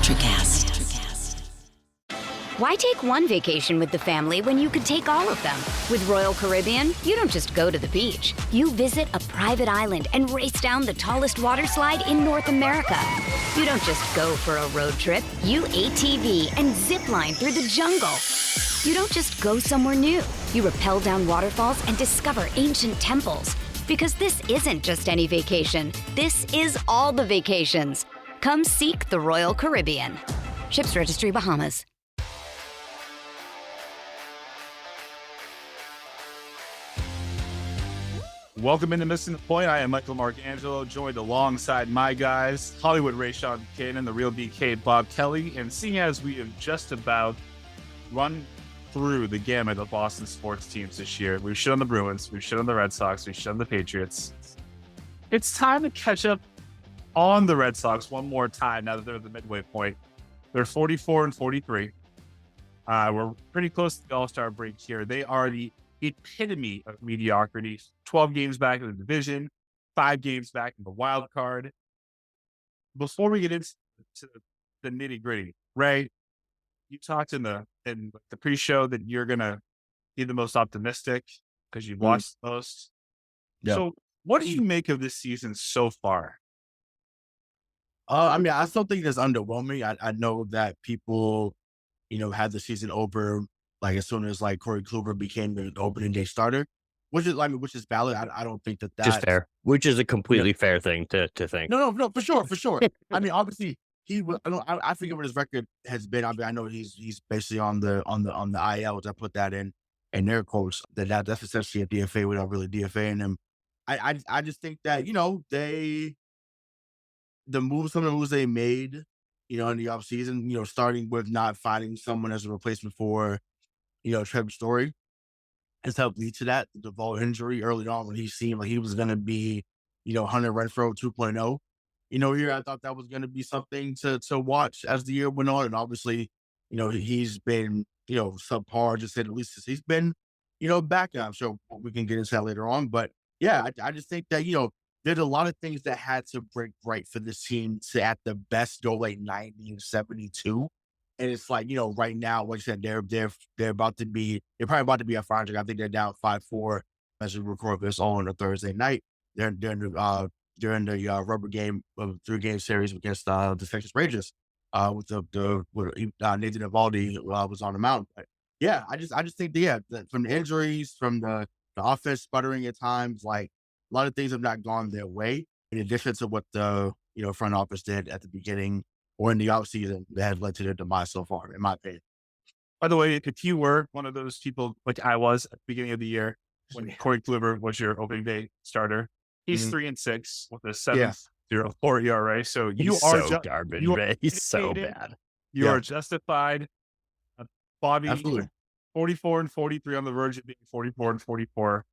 Electricast. Why take one vacation with the family when you could take all of them? With Royal Caribbean, you don't just go to the beach. You visit a private island and race down the tallest water slide in North America. You don't just go for a road trip. You ATV and zip line through the jungle. You don't just go somewhere new. You rappel down waterfalls and discover ancient temples. Because this isn't just any vacation. This is all the vacations. Come seek the Royal Caribbean. Ships Registry, Bahamas. Welcome into Missing the Point. I am Michael Marcangelo, joined alongside my guys, Hollywood Ray Sean Buchanan, the real BK Bob Kelly. And seeing as we have just about run through the gamut of Boston sports teams this year, we've shit on the Bruins, we've shit on the Red Sox, we've shit on the Patriots. It's time to catch up on the Red Sox one more time now that they're at the midway point. They're 44 and 43. We're pretty close to the All-Star break here. They are the epitome of mediocrity. 12 games back in the division, 5 games back in the wild card. Before we get into the nitty gritty, Ray, you talked in the pre-show that you're gonna be the most optimistic because you've watched the most. Yep. So, what do you make of this season so far? I mean, I still think it's underwhelming. I know that people, had the season over like as soon as like Corey Kluber became the opening day starter, which is valid. I don't think that's just fair, which is a completely fair thing to think. No, for sure. I mean, obviously he was. I forget what his record has been. I know he's basically on the IL, which I put that in their quotes. That's essentially a DFA without really DFAing him. I just think that some of the moves they made, in the offseason, starting with not finding someone as a replacement for Trevor Story has helped lead to that. The Duvall injury early on when he seemed like he was going to be, Hunter Renfroe 2.0. Here I thought that was going to be something to watch as the year went on. And obviously, he's been, subpar, just at least since he's been, back. I'm sure we can get into that later on. But yeah, I just think that, there's a lot of things that had to break right for this team to at the best go like 90 and 72. And it's like, right now, like I said, they're probably about to be at 500. I think they're down 5-4 as we record this on a Thursday night. They're during the rubber game of 3-game series against the Texas Rangers with Nathan Eovaldi was on the mound. But yeah, I just think that from the injuries, from the offense sputtering at times, like a lot of things have not gone their way. In addition to what the front office did at the beginning or in the offseason that has led to their demise so far, in my opinion. By the way, if you were one of those people like I was at the beginning of the year when Corey Kluber was your opening day starter, he's 3-6 with a 7.04 ERA. So he's so garbage. He's so bad. You are justified. Bobby, absolutely. 44 and 43 on the verge of being 44 and 44.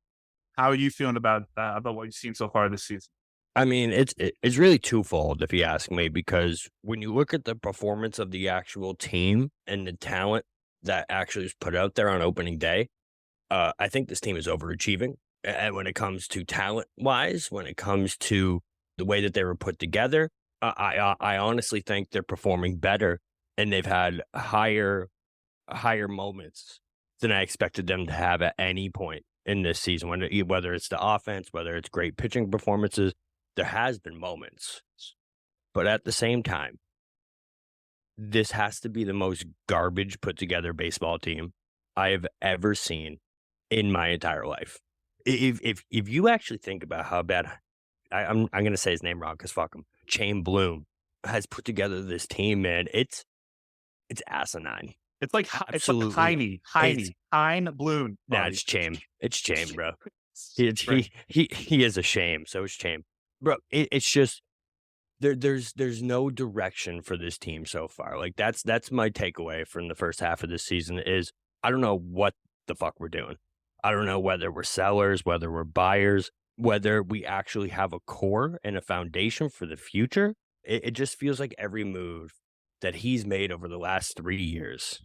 How are you feeling about that? About what you've seen so far this season? I mean, it's really twofold, if you ask me, because when you look at the performance of the actual team and the talent that actually is put out there on opening day, I think this team is overachieving. And when it comes to talent-wise, when it comes to the way that they were put together, I honestly think they're performing better, and they've had higher moments than I expected them to have at any point in this season. Whether it's the offense, whether it's great pitching performances, there has been moments. But at the same time, this has to be the most garbage put together baseball team I have ever seen in my entire life. If you actually think about how bad, I'm going to say his name wrong because fuck him, Chaim Bloom has put together this team, man, it's asinine. It's like Heine Bloom. Nah, it's Chaim. It's Chaim, bro. He is a shame. So is Chaim. Bro, it's just there's no direction for this team so far. Like that's my takeaway from the first half of this season is I don't know what the fuck we're doing. I don't know whether we're sellers, whether we're buyers, whether we actually have a core and a foundation for the future. It just feels like every move that he's made over the last 3 years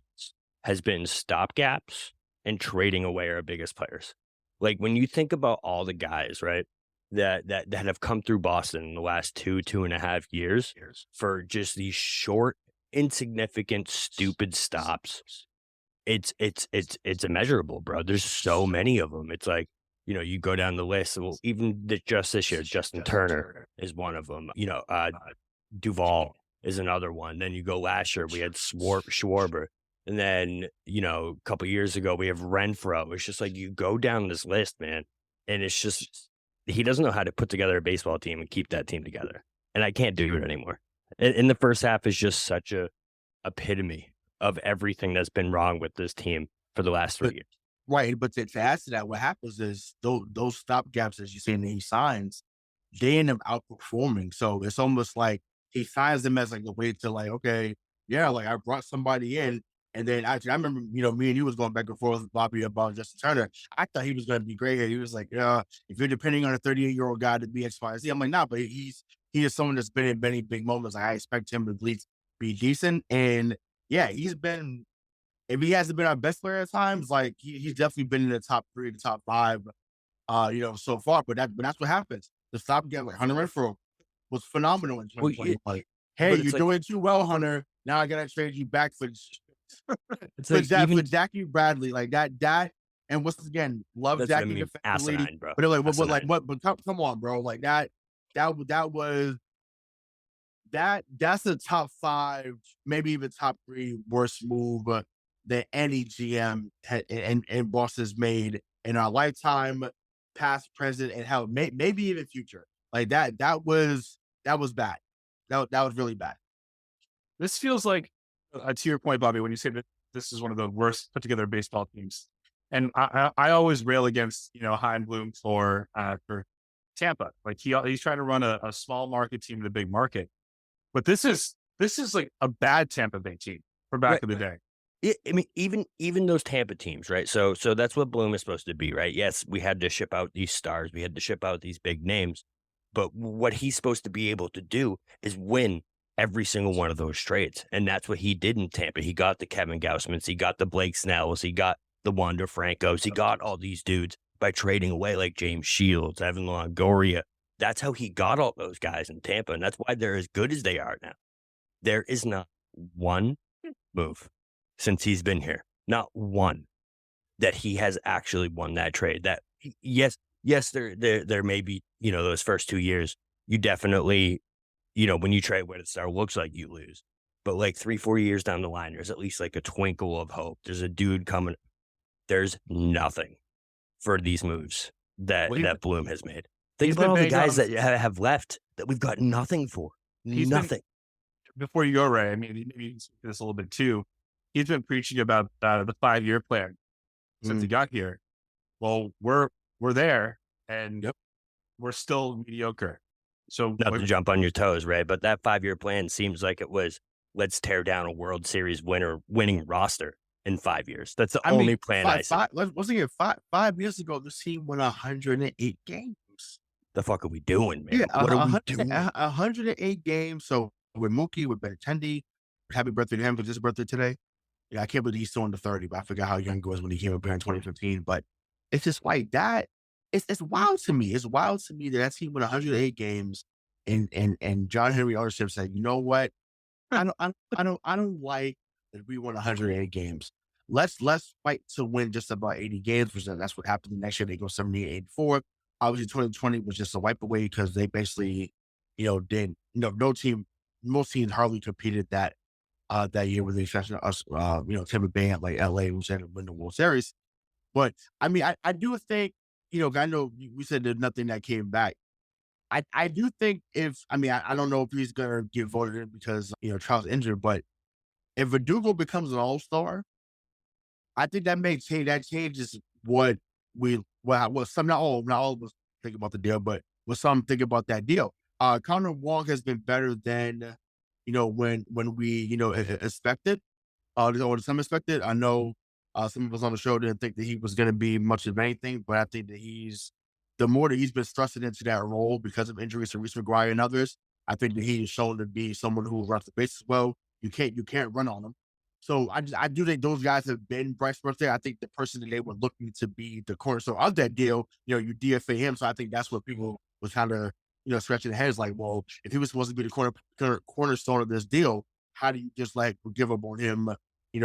has been stopgaps and trading away our biggest players. Like when you think about all the guys, right, that have come through Boston in the last 2.5 years for just these short insignificant, stupid stops. It's immeasurable, bro. There's so many of them. It's like, you go down the list. Well, even just this year, Justin Turner is one of them. Duvall is another one. Then you go last year, we had Schwarber. And then, a couple years ago, we have Renfroe. It's just like you go down this list, man. And it's just, he doesn't know how to put together a baseball team and keep that team together. And I can't do it anymore. In the first half is just such a epitome of everything that's been wrong with this team for the last 3 years. Right. But to add to that, what happens is those stopgaps, as you say, that he signs, they end up outperforming. So it's almost like he signs them as like a way to like, okay, yeah, like I brought somebody in. And then actually, I remember, me and you was going back and forth with Bobby about Justin Turner. I thought he was going to be great. He was like, yeah, if you're depending on a 38-year-old guy to be X, Y, Z, I'm like, nah, but he is someone that's been in many big moments. Like, I expect him to at least be decent. And yeah, he's been, if he hasn't been our best player at times, like he's definitely been in the top 3, the top 5, so far. But that's what happens. The stopgap, like Hunter Renfroe was phenomenal in 2020. Like, hey, you're doing too well, Hunter. Now I gotta trade you back for Jackie Bradley, like that. And once again, love Jackie defensively, bro. But like, but come on, bro, like that's a top 5, maybe even top 3 worst move that any GM and boss has made in our lifetime, past, present, and hell, maybe even future. Like that was bad. That was really bad. This feels like, to your point, Bobby, when you say that this is one of the worst put together baseball teams, and I always rail against Hein Bloom for Tampa. Like he's trying to run a small market team in a big market, but this is like a bad Tampa Bay team from back in the day. I mean, even those Tampa teams, right? So that's what Bloom is supposed to be, right? Yes, we had to ship out these stars, we had to ship out these big names, but what he's supposed to be able to do is win every single one of those trades. And that's what he did in Tampa. He got the Kevin Gausmans, he got the Blake Snells, he got the Wander Francos, he got all these dudes by trading away like James Shields, Evan Longoria. That's how he got all those guys in Tampa. And that's why they're as good as they are now. There is not one move since he's been here, not one, that he has actually won that trade. That yes, there may be, those first 2 years, you definitely, when you trade where the star looks like you lose. But like 3-4 years down the line, there's at least like a twinkle of hope. There's a dude coming. There's nothing for these moves that Bloom has made. Think about all the guys that have left that we've got nothing for. Nothing. Before you go, Ray, I mean, maybe you can speak to this a little bit too. He's been preaching about the 5-year plan since he got here. Well, we're there, and we're still mediocre. So not to jump on your toes, Ray, but that 5-year plan seems like it was, let's tear down a World Series winning roster in 5 years. That's the only plan I see. Let's think of 5 years ago, this team won 108 games. The fuck are we doing, man? Yeah, what are we doing? 108 games. So with Mookie, with Benintendi, happy birthday to him because his birthday today. Yeah, I can't believe he's still under 30, but I forgot how young he was when he came up here in 2015. But it's just like that. It's wild to me. It's wild to me that team won 108 games, and John Henry ownership said, you know what? I don't like that we won 108 games. Let's fight to win just about 80 games. Because that's what happened the next year. They go 78-84. Obviously, 2020 was just a wipe away most teams hardly competed that year with the exception of us, Tampa Bay at like LA, who said win the World Series. But I mean, I do think, I know we said there's nothing that came back. I do think I don't know if he's gonna get voted in because Trout's injured, but if Verdugo becomes an all-star, I think that changes what some, not all of us think about the deal, but what some think about that deal. Connor Wong has been better than when we expected, or some expected. I know some of us on the show didn't think that he was going to be much of anything, but I think that the more that he's been thrusted into that role because of injuries to Reese McGuire and others, I think that he is shown to be someone who runs the bases well. You can't run on him. So I do think those guys have been Bryce birthday. I think the person that they were looking to be the cornerstone of that deal, you DFA him. So I think that's what people was kind of, scratching their heads like, well, if he was supposed to be the cornerstone of this deal, how do you just like give up on him,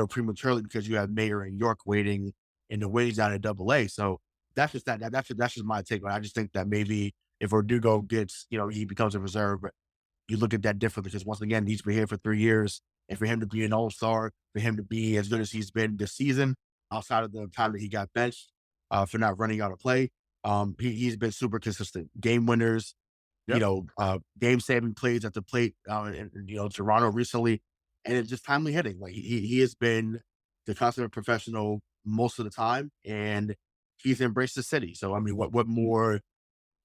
prematurely because you have Mayer and York waiting in the wings down at AA. So that's just that's just my take on it. I just think that maybe if Verdugo gets, he becomes a reserve, you look at that differently because once again, he's been here for 3 years. And for him to be an all-star, for him to be as good as he's been this season, outside of the time that he got benched for not running out of play, he's been super consistent. Game winners, game-saving plays at the plate in Toronto recently, and it's just timely hitting. Like he has been the consummate professional most of the time, and he's embraced the city. So I mean, what more?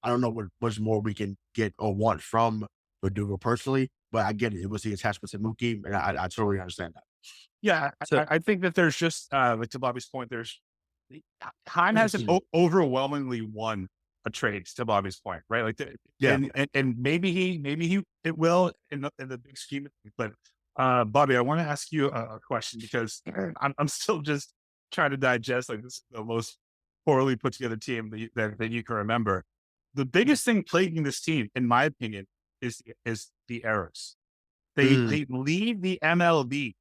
I don't know what much more we can get or want from Verdugo personally, but I get it. It was the attachment to Mookie, and I totally understand that. Yeah, So- I think that there's just like to Bobby's point, Heim hasn't overwhelmingly won a trade. To Bobby's point, right? Like, and maybe it will in the big scheme. But Bobby, I want to ask you a question because I'm still just trying to digest. Like, this is the most poorly put together team that you can remember. The biggest thing plaguing this team, in my opinion, is the errors. They lead the MLB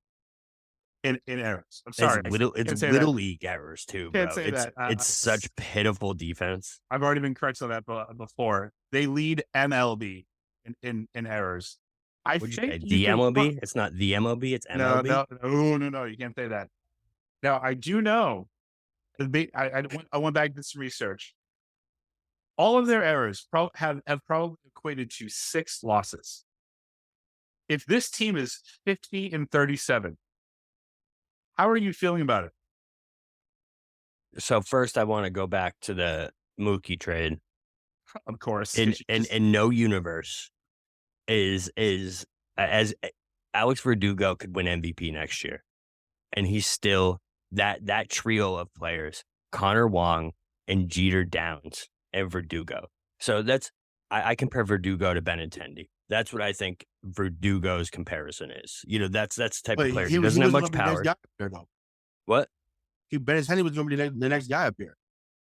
in errors. I'm sorry. It's little league errors too, bro. Can't say that. It's such pitiful defense. I've already been corrected on that before. They lead MLB in errors. I What'd you think say? The MLB? It's not the MLB, it's MLB. No, you can't say that. Now, I do know, I went back to this research. All of their errors have probably equated to 6 losses. If this team is 50-37, how are you feeling about it? So first I want to go back to the Mookie trade. Of course. In no universe is as Alex Verdugo could win MVP next year. And he's still that trio of players, Connor Wong and Jeter Downs and Verdugo. So I compare Verdugo to Benintendi. That's what I think Verdugo's comparison is. That's the type of player. He doesn't have much power. What? Benintendi was going to be the next guy up here.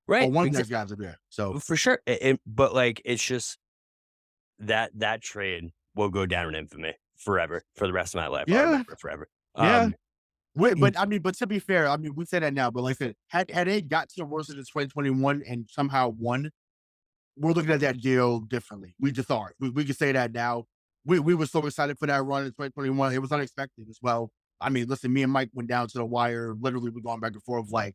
Right. Or one of the next guys up here. So for sure. But like, it's just that trade will go down in infamy forever for the rest of my life. Yeah. I'll remember it forever. Yeah. But to be fair, we say that now, but like I said, had they got to the World Series in 2021 and somehow won, we're looking at that deal differently. We just are. We can say that now. We were so excited for that run in 2021. It was unexpected as well. I mean, listen, me and Mike went down to the wire. Literally, we're going back and forth like,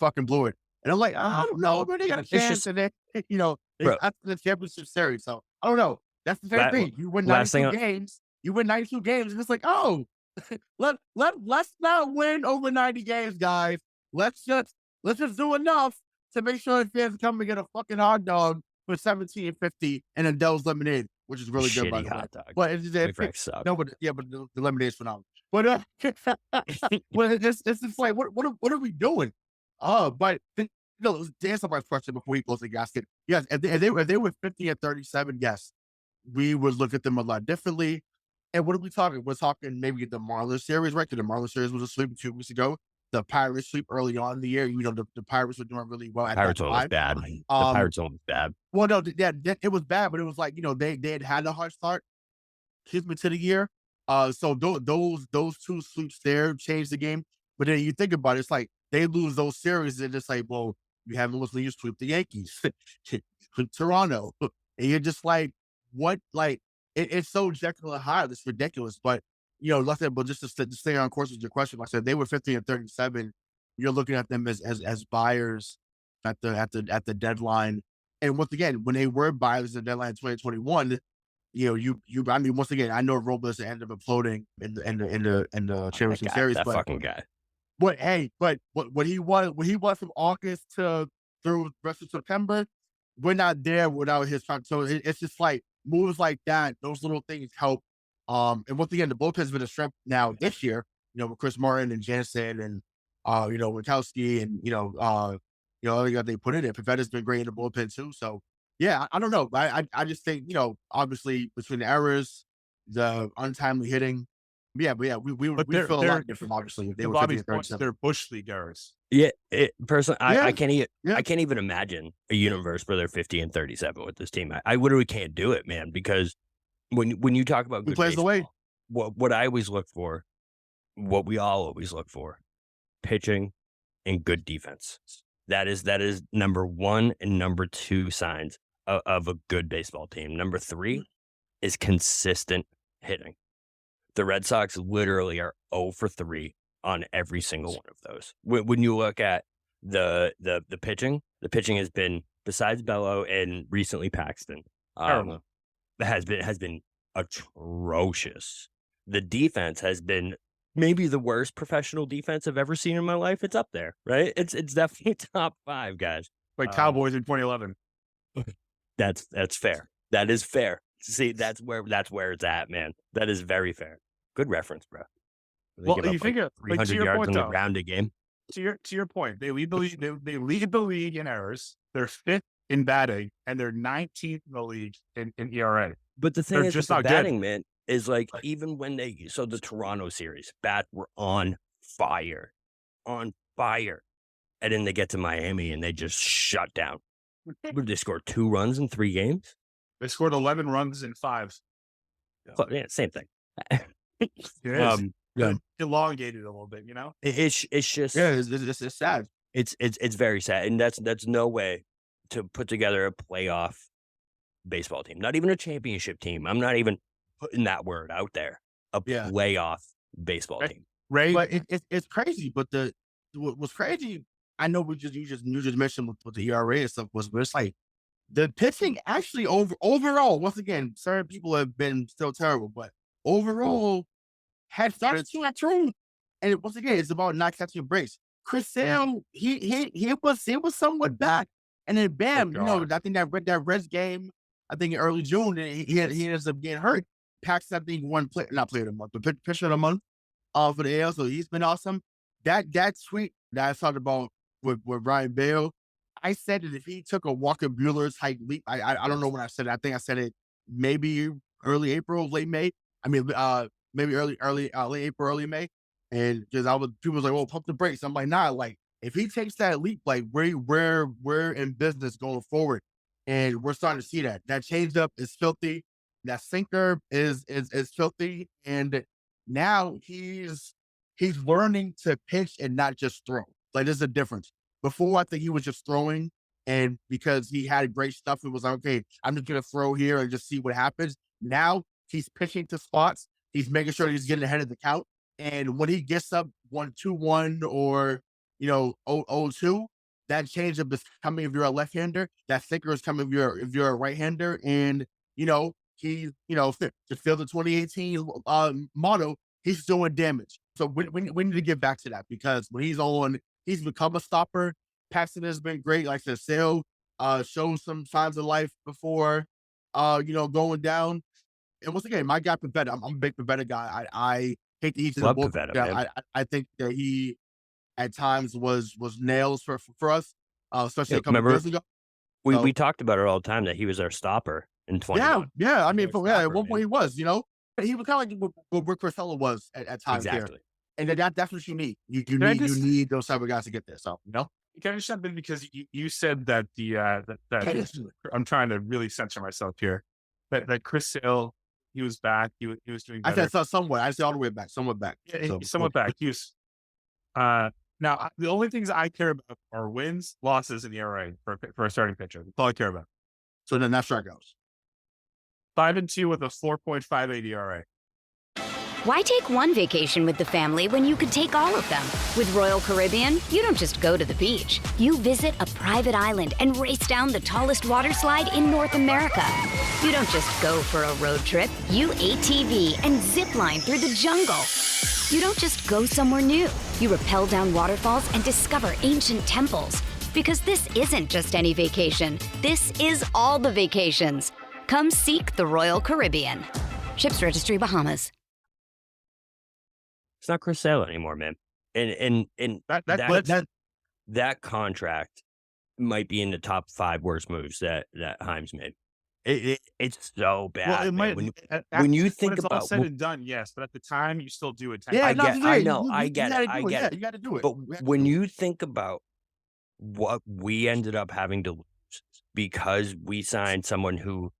fucking blew it. And I'm like, I don't know, but they got a chance. And then, after the championship series. So I don't know. That's the same thing. You win 92 games. You win 92 games. And it's like, oh, let's not win over 90 games, guys. Let's just do enough to make sure the fans come and get a fucking hot dog for $17.50 and a Dell's lemonade, which is really good, by the way. Hot dog. But the lemonade is phenomenal. But it's just like, what are we doing? But to answer my question before we close the gasket, yes, if they were 50-37, yes, we would look at them a lot differently. And what are we talking? We're talking maybe the Marlins series, right? Because the Marlins series was a sweep 2 weeks ago. The Pirates sweep early on in the year. The Pirates were doing really well at that time. Was bad. The Pirates was bad. Well, no, it was bad, but it was like, they had a hard start, to the year. So those 2 sweeps there changed the game. But then you think about it, it's like they lose those series and it's like, well, you haven't listened, you sweep the Yankees, Toronto. And you're just like, what? Like, it's so Jekyll and Hyde. It's ridiculous. But, like that, but just to stay on course with your question, like I said, they were 50-37. You're looking at them as buyers at the deadline. And once again, when they were buyers at the deadline in 2021, I mean, once again, I know Robles ended up imploding in the championship series. That but fucking guy. But hey, what he was from August through the rest of September, we're not there without his time. So it's just like moves like that, those little things help. And once again, the bullpen's been a strength now this year, with Chris Martin and Jansen and Witkowski and other guys they put in it. Pavetta's been great in the bullpen too. So yeah, I don't know. I just think, obviously between the errors, the untimely hitting, we feel a lot different, obviously, if they were 50-37. They're Bush League errors. Yeah, personally, I can't even imagine a universe where they're 50-37 with this team. I literally can't do it, man, because when you talk about who plays baseball, the way? what I always look for, what we all always look for, pitching and good defense. That is number 1 and number 2 signs of a good baseball team. Number 3 is consistent hitting. The Red Sox literally are 0 for 3 on every single one of those. When you look at the pitching has been, besides Bello and recently Paxton, has been atrocious. The defense has been maybe the worst professional defense I've ever seen in my life. It's up there, right? It's definitely top 5, guys. Like Cowboys in 2011. That's fair. That is fair. See, that's where it's at, man. That is very fair. Good reference, bro. Well, you think of 300 to your yards point, on the though, ground a game. To your point, they lead the league. They lead the league in errors. They're 5th in batting, and they're 19th in the league in ERA. But the thing They're is, just with not the good. batting, man, is like even when the Toronto series, bats were on fire, and then they get to Miami and they just shut down. They scored 2 runs in 3 games. They scored 11 runs in 5. Well, yeah, same thing. It is. Yeah. Elongated a little bit, you know? It's just it's sad. It's very sad, and that's no way to put together a playoff baseball team. Not even a championship team. I'm not even putting that word out there. A playoff baseball team. Ray, But it's crazy. But what's crazy, I know you just mentioned with the ERA and stuff, but it's like the pitching actually overall, once again, certain people have been still terrible, but overall had started to improve. And once again, it's about not catching breaks. Chris Sale, he was somewhat back, and then bam, I think that Reds game, I think in early June, he ends up getting hurt. Paxton, I think, not player of the month, but pitcher of the month for the AL. So he's been awesome. That tweet that I talked about with Brayan Bello, I said that if he took a Walker Buehler type leap, I don't know when I said it. I think I said it maybe early April, late May. I mean, maybe late April, early May. And because people was like, "Well, pump the brakes." I'm like, "Nah." Like, if he takes that leap, like we're in business going forward, and we're starting to see that changeup is filthy, that sinker is filthy, and now he's learning to pitch and not just throw. Like, there's a difference. Before, I think he was just throwing, and because he had great stuff, it was like, okay, I'm just gonna throw here and just see what happens. Now he's pitching to spots. He's making sure he's getting ahead of the count. And when he gets up 1-2-1 or 0-2, that changeup is coming if you're a left-hander. That sinker is coming if you're a right-hander. And to fill the 2018 motto, he's doing damage. So we need to get back to that, because when he's on, he's become a stopper. Paxton has been great. Like I said, Sale showed some signs of life before going down. And once again, my guy Pavetta, I'm a big Pavetta guy. I hate to eat to the bull. I think that he at times was nails for us, especially a couple years ago. We talked about it all the time that he was our stopper in 2021. Yeah. I mean, at one point he was, he was kind of like what Rick Porcello was at times. Exactly. Here. And that's what you need. You need those type of guys to get this. So, Can I just jump in, because you said that that I'm trying to really censor myself here. That Chris Sale, he was back. He was doing better. I said somewhat. I said all the way back. Somewhat back. Yeah, somewhat back. He was. Now, the only things I care about are wins, losses, and ERA for a starting pitcher. That's all I care about. So then that's strikeouts. 5-2 with a 4.58 ERA. Why take one vacation with the family when you could take all of them? With Royal Caribbean, you don't just go to the beach. You visit a private island and race down the tallest water slide in North America. You don't just go for a road trip. You ATV and zip line through the jungle. You don't just go somewhere new. You rappel down waterfalls and discover ancient temples. Because this isn't just any vacation. This is all the vacations. Come seek the Royal Caribbean. Ships Registry, Bahamas. It's not Chris Sale anymore, man. And that contract might be in the top 5 worst moves that Himes made. It's so bad. Well, it might, when you think when it's about all said and done, yes, but at the time you still do it. I get it. You got to do it. But when you think about what we ended up having to lose because we signed someone who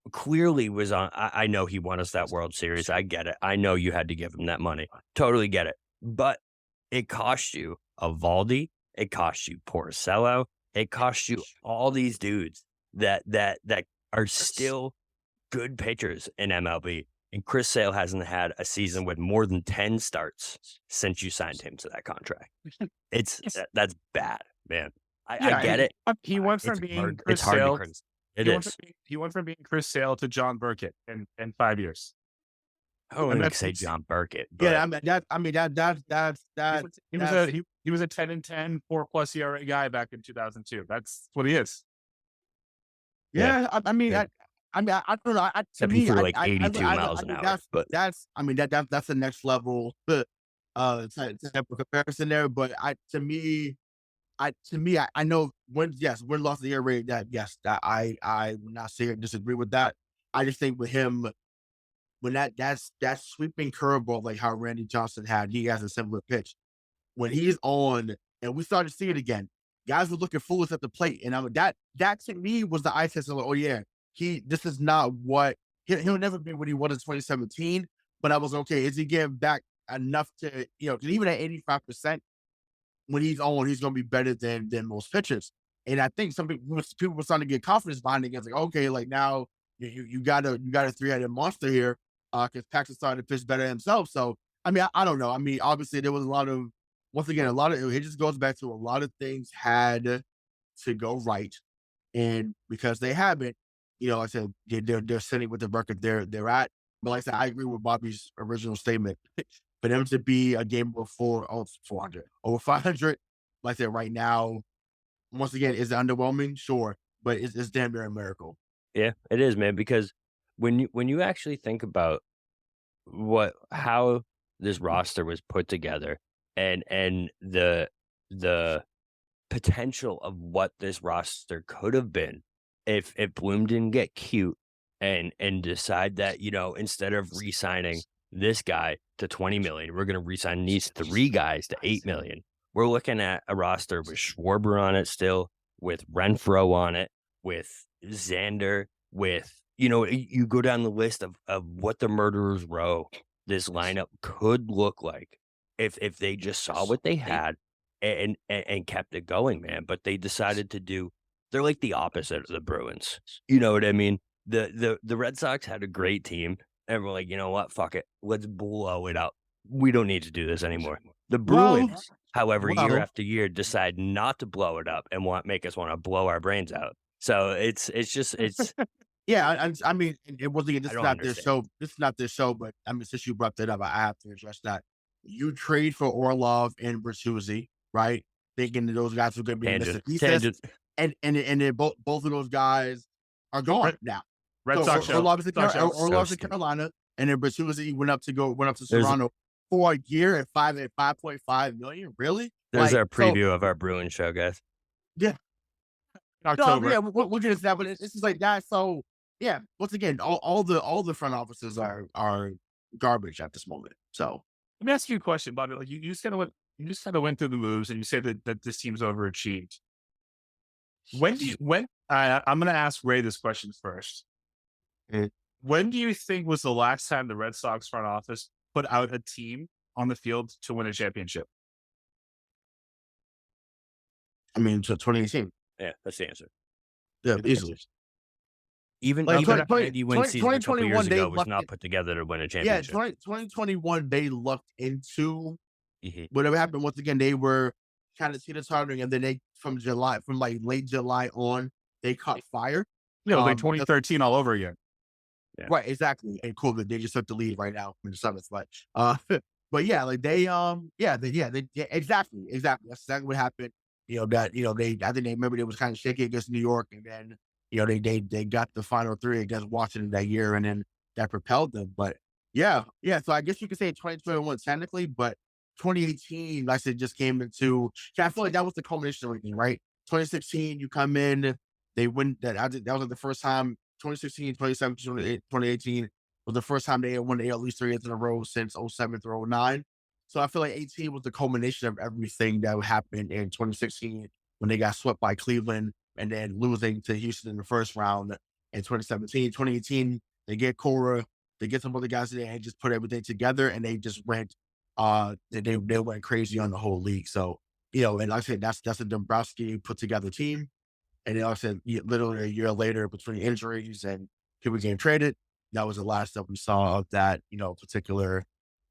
clearly was on. I know he won us that World Series. I get it. I know you had to give him that money. Totally get it. But it cost you Evaldi. It cost you Porcello. It cost you all these dudes that are still good pitchers in MLB. And Chris Sale hasn't had a season with more than 10 starts since you signed him to that contract. That's bad, man. I get it. He went from being Chris it's hard Sale. to criticize. It is. He went from being Chris Sale to John Burkett in 5 years. I don't even say John Burkett. But Yeah, He was a 10-10, 4+ ERA guy back in 2002. That's what he is. Yeah, I don't know. To except me, he threw like I 82 miles an hour. But that's the next level type of comparison there. But to me, I know win loss of the year rate. That I would not say or disagree with that. I just think with him, when that's sweeping curveball like how Randy Johnson had, he has a similar pitch. When he's on, and we started to see it again, guys were looking foolish at the plate, and that to me was the eye test of like, oh yeah, this is not what he'll never be what he was in 2017. But I was okay. Is he getting back enough to because even at 85%, when he's on, he's going to be better than most pitchers. And I think some people were starting to get confidence behind it. It's like, okay, like now you got a three-headed monster here because Paxton started to pitch better himself. So, I mean, I don't know. I mean, obviously there was it just goes back to a lot of things had to go right. And because they haven't, like I said, they're sitting with the record they're at. But like I said, I agree with Bobby's original statement. For them to be a game over 400, over 500, like I said, right now, once again, is it underwhelming? Sure, but it's damn near a miracle. yeah, it is, man. Because when you actually think about how this roster was put together and the potential of what this roster could have been if Bloom didn't get cute and decide that instead of re-signing this guy to $20 million, we're going to re-sign these 3 guys to $8 million. We're looking at a roster with Schwarber on it still, with Renfroe on it, with Xander, with you go down the list of what the Murderers Row this lineup could look like if they just saw what they had and kept it going, man. But they decided they're like the opposite of the Bruins. You know what I mean? The Red Sox had a great team. And we're like, you know what? Fuck it. Let's blow it up. We don't need to do this anymore. The Bruins, however, year after year, decide not to blow it up and make us want to blow our brains out. So it's Yeah, I mean, it wasn't. This I is don't not their understand. show. This is not their show. But I mean, since you brought that up, I have to address that. You trade for Orlov and Bertuzzi, right? Thinking that those guys were going to be missing pieces, and then both of those guys are gone now. Red Sox show. Orlov's in Carolina, and then Bertuzzi went up to Toronto for a year at $5.5 million. Really? There's our preview of our Bruins show, guys. Yeah. October. No, yeah, we'll get into that, but it's just like that. So yeah, once again, all the front offices are garbage at this moment. So Let me ask you a question, Bobby. Like you just kind of went through the moves, and you said that this team's overachieved. I'm going to ask Ray this question first. When do you think was the last time the Red Sox front office put out a team on the field to win a championship? I mean, to 2018. Yeah, that's the answer. Yeah, easily. Even Like, even 2020 a win season a couple 2021, years they ago was lucked not it. put together to win a Yeah, championship. 2021, they lucked into Mhm. whatever happened. Once again, they were kind of teeter-tottering, and then they from like late July on, they caught fire. Yeah, it was like 2013 all over again. Yeah. Right, exactly. And cool that they just took the lead right now in the summit. But but yeah, like they exactly. That's exactly what happened. I think they remember it was kind of shaky against New York, and then they got the final 3 against Washington that year, and then that propelled them. But yeah. So I guess you could say 2021 technically, but 2018, like I said, just came into. I feel like that was the culmination of everything, right? 2016, you come in, they win. That was like the first time. 2016, 2017, 2018 was the first time they had won at least 3 years in a row since 07 through 09. So I feel like 18 was the culmination of everything that happened in 2016 when they got swept by Cleveland and then losing to Houston in the first round. in 2017. 2018, they get Cora, they get some other guys in there and just put everything together, and they just went they went crazy on the whole league. So, and like I said, that's a Dombrowski put together team. And then like I said, literally a year later, between injuries and people getting traded, that was the last that we saw of that, particular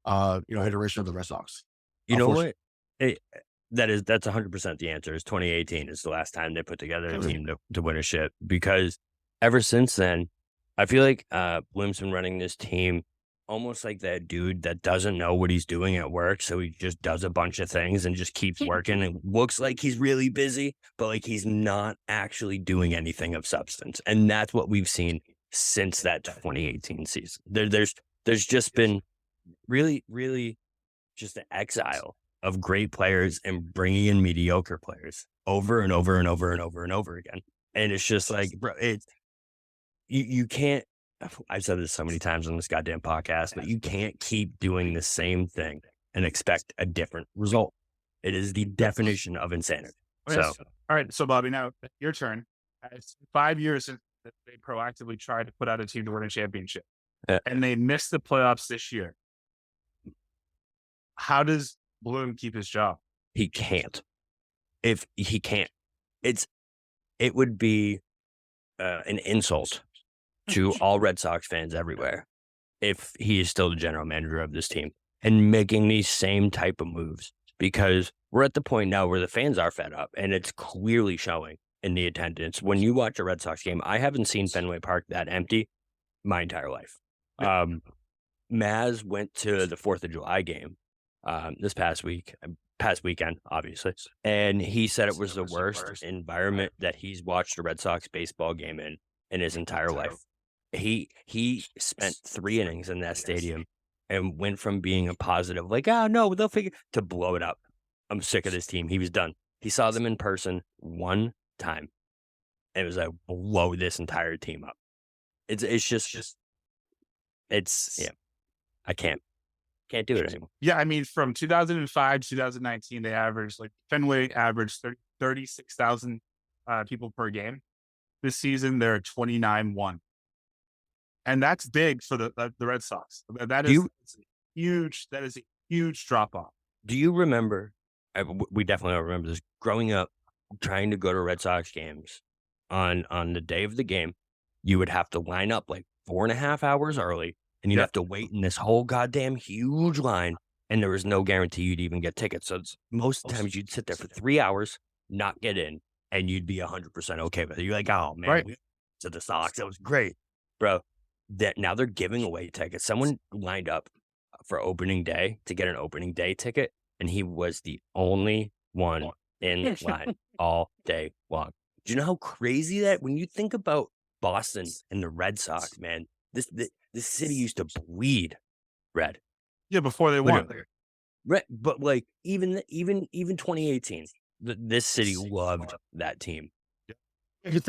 iteration of the Red Sox. You know what? That's 100% the answer. Is 2018 is the last time they put together a team to win a ship, because ever since then, I feel like Bloom's been running this team almost like that dude that doesn't know what he's doing at work, so he just does a bunch of things and just keeps working and looks like he's really busy, but like he's not actually doing anything of substance. And that's what we've seen since that 2018 season. There's just been really, really just an exile of great players and bringing in mediocre players over and over and over and over and over again. And it's just like, bro, you can't. I've said this so many times on this goddamn podcast, but you can't keep doing the same thing and expect a different result. It is the definition of insanity. Okay, So, all right. So, Bobby, now your turn. It's 5 years since they proactively tried to put out a team to win a championship, and they missed the playoffs this year. How does Bloom keep his job? he can't. If he can't, it would be an insult to all Red Sox fans everywhere if he is still the general manager of this team and making these same type of moves, because we're at the point now where the fans are fed up, and it's clearly showing in the attendance. When you watch a Red Sox game, I haven't seen Fenway Park that empty my entire life. Maz went to the 4th of July game this past weekend, obviously, and he said it was the worst environment that he's watched a Red Sox baseball game in his entire life. He spent 3 innings in that stadium and went from being a positive, like, oh no, they'll figure, to blow it up. I'm sick of this team. He was done. He saw them in person one time, and it was like, blow this entire team up. It's I can't do it anymore. Yeah, I mean, from 2005 to 2019, they averaged, like, Fenway averaged 36,000 people per game. This season, they're 29-1. And that's big for the Red Sox. That is huge. That is a huge drop off. Do you remember? We definitely don't remember this. Growing up, trying to go to Red Sox games on the day of the game, you would have to line up like 4.5 hours early, and you'd have to wait in this whole goddamn huge line, and there was no guarantee you'd even get tickets. So most times you'd sit there for 3 hours, not get in, and you'd be 100% okay with it. You're like, oh man, we to the Sox, that was great, bro. That now they're giving away tickets. Someone lined up for opening day to get an opening day ticket, and he was the only one in line all day long. Do you know how crazy that? When you think about Boston and the Red Sox, man, this city used to bleed red. Yeah, before they won. Right, but like even 2018, this city loved that team. Think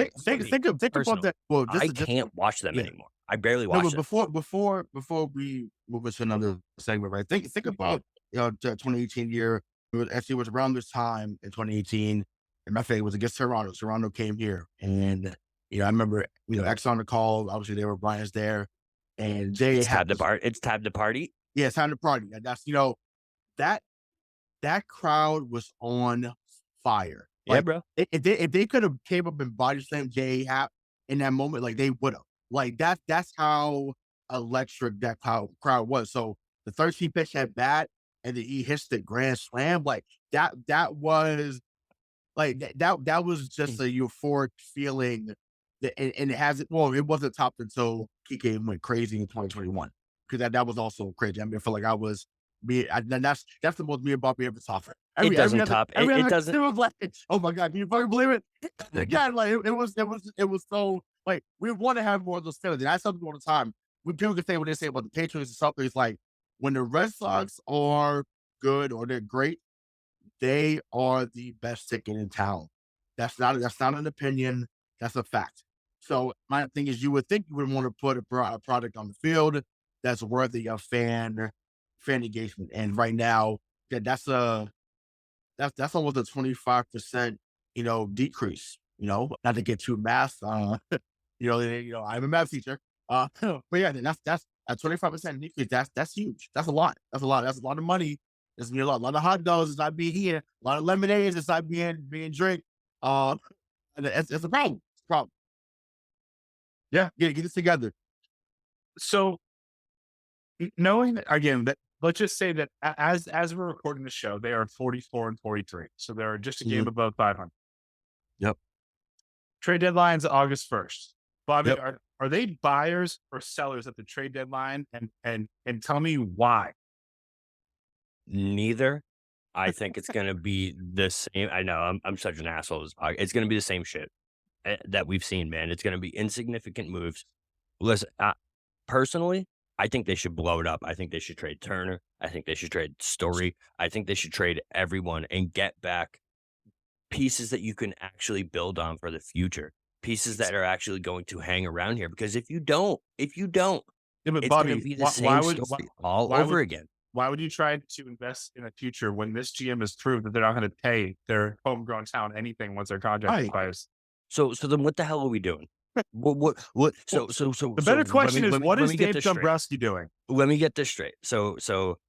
about that. Well, I can't watch them anymore. I barely watch them. Before we move into another segment, right? Think about the 2018 year. It was around this time in 2018, and my favorite was against Toronto. Toronto came here, and I remember X on the call. Obviously, there were Brian's there, and they It's time to party. Yeah, it's time to party. And that's that crowd was on fire. Yeah, bro. If they could have came up and body slammed J.A. in that moment, like they would have. Like that's how electric that crowd was. So the 13 pitch at bat, and then he hits the grand slam. Like that was like that was just a euphoric feeling. And it wasn't topped until Kike went crazy in 2021, because that was also crazy. I mean, I feel like I was that's the most me and Bobby ever talked. It doesn't top. It doesn't. Oh my God, can you fucking believe it? Again, like it was so. Like, we want to have more of those feelings. And I tell people all the time, when people can say what they say about the Patriots and something, it's like, when the Red Sox are good or they're great, they are the best ticket in town. That's not an opinion. That's a fact. So my thing is, you would think you would want to put a product on the field that's worthy of fan engagement. And right now, that's almost a 25%, decrease. Not to get too math I'm a math teacher. But yeah, then that's a 25% decrease. That's huge. That's a lot. That's a lot. That's a lot of money. There's a lot of hot dogs that's not being eaten, a lot of lemonades that's not being drank. And it's a problem. It's a problem. Yeah, get this together. So knowing that, again, that let's just say that as we're recording the show, they are 44 and 43. So they're just a game Mhm. above 500. Yep. Trade deadline's August 1st. Bobby, Yep. are they buyers or sellers at the trade deadline? And tell me why. Neither. I think it's gonna be the same. I know I'm such an asshole. It's gonna be the same shit that we've seen, man. It's gonna be insignificant moves. Listen, personally, I think they should blow it up. I think they should trade Turner. I think they should trade Story. I think they should trade everyone and get back pieces that you can actually build on for the future. Pieces that are actually going to hang around here. Because if you don't, Yeah, but it's gonna Bobby, be the why same would story all why over would again. why would you try to invest in a future when this GM has proved that they're not going to pay their homegrown talent anything once their contract Right. expires? So then what the hell are we doing? What The better question is, what is let me get Dave this straight. Dombrowski doing? Let me get this straight. So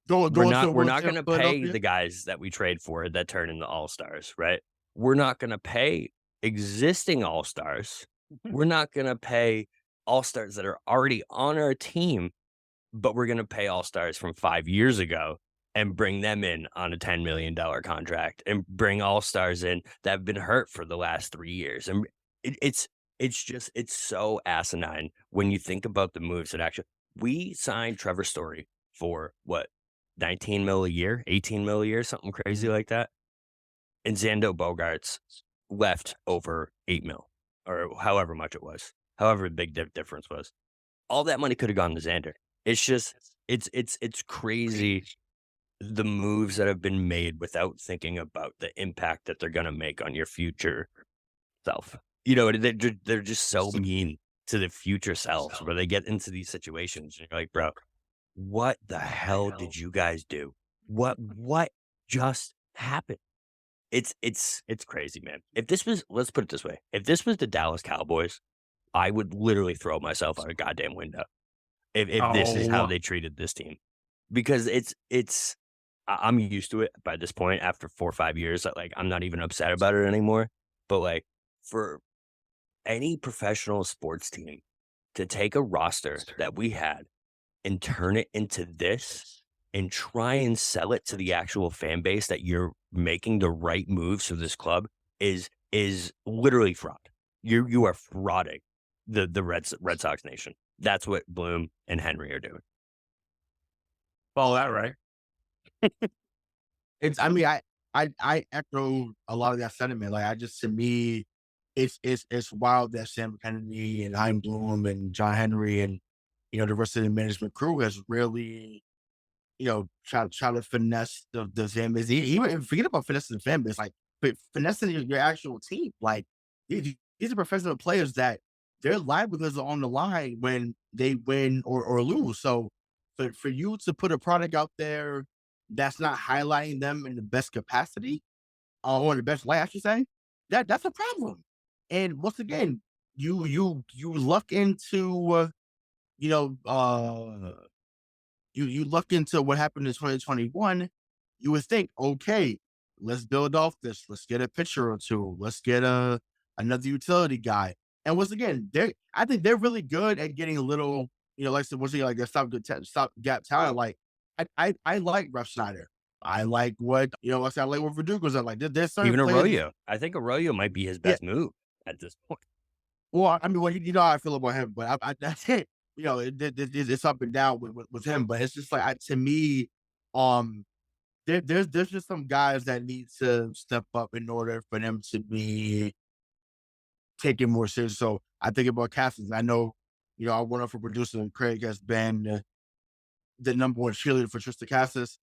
Go we're into not gonna pay Philadelphia. the guys that we trade for that turn into all-stars, right? We're not gonna pay existing all-stars. We're not gonna pay all-stars that are already on our team, but we're gonna pay all-stars from 5 years ago and bring them in on a $10 million contract and bring all-stars in that have been hurt for the last 3 years. And it's so asinine when you think about the moves that actually we signed Trevor Story for what, 19 mil a year, 18 mil a year, something crazy like that. And Xander Bogaerts left over 8 mil or however much it was, however big the difference was. All that money could have gone to Xander. It's just, it's crazy the moves that have been made without thinking about the impact that they're going to make on your future self. They're just so mean to the future selves where they get into these situations. And you're like, bro, what the hell did you guys do? What just happened? It's crazy, man. If this was, let's put it this way, if this was the Dallas Cowboys, I would literally throw myself out a goddamn window. If this is how they treated this team, because I'm used to it by this point after 4 or 5 years. Like, I'm not even upset about it anymore. But like, for any professional sports team to take a roster that we had and turn it into this and try and sell it to the actual fan base that you're making the right moves for this club is literally fraud. You are frauding the Red Sox nation. That's what Bloom and Henry are doing. Follow that, right? I mean, I echo a lot of that sentiment. Like, to me, it's wild that Sam Kennedy and Hein Bloom and John Henry and the rest of the management crew has really try to finesse the fan base. Even forget about finessing the fan base, like finessing your actual team. Like, these are professional players that their livelihoods are on the line when they win or lose. So for you to put a product out there that's not highlighting them in the best capacity, or in the best light, I should say, that's a problem. And once again, you luck into you luck into what happened in 2021. You would think, okay, let's build off this. Let's get a pitcher or two. Let's get another utility guy. And once again, I think they're really good at getting a little, like I said, once again, like their stopgap talent. Like, I like Ref Snyder. I like what I like what Verdugo's at. Like, there's certain Even players. Arroyo. I think Arroyo might be his best move at this point. Well, I mean, how I feel about him, but that's it. It's up and down with him. But it's just like, to me, there's just some guys that need to step up in order for them to be taken more serious. So I think about Castles. I know, our wonderful producer Craig has been the number one cheerleader for Tristan Cassis.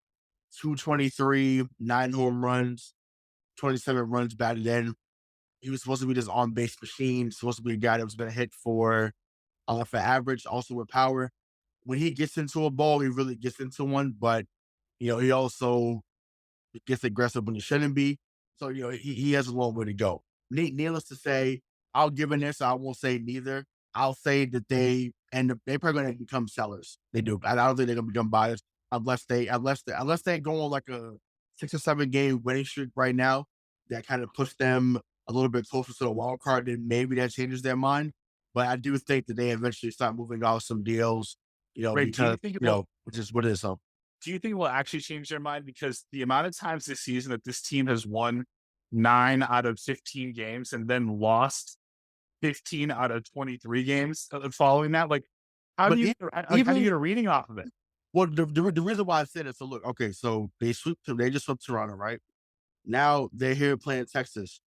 223, 9 home runs, 27 runs batted in. He was supposed to be this on-base machine, supposed to be a guy that was going to hit for average, also with power. When he gets into a ball, he really gets into one, but, he also gets aggressive when he shouldn't be. So, he has a long way to go. Needless to say, I'll give in this. I won't say neither. I'll say that they probably going to become sellers. They do. I don't think they're going to become buyers unless they go on like a 6 or 7 game winning streak right now that kind of push them a little bit closer to the wild card. Then maybe that changes their mind. But I do think that they eventually start moving off some deals, Right? because which is what it is. So Do you think it will actually change their mind? Because the amount of times this season that this team has won 9 out of 15 games and then lost 15 out of 23 games following that, like, how do you get a reading off of it? well, the reason why I said it. So look, okay, so they just swept Toronto, right? Now they're here playing Texas.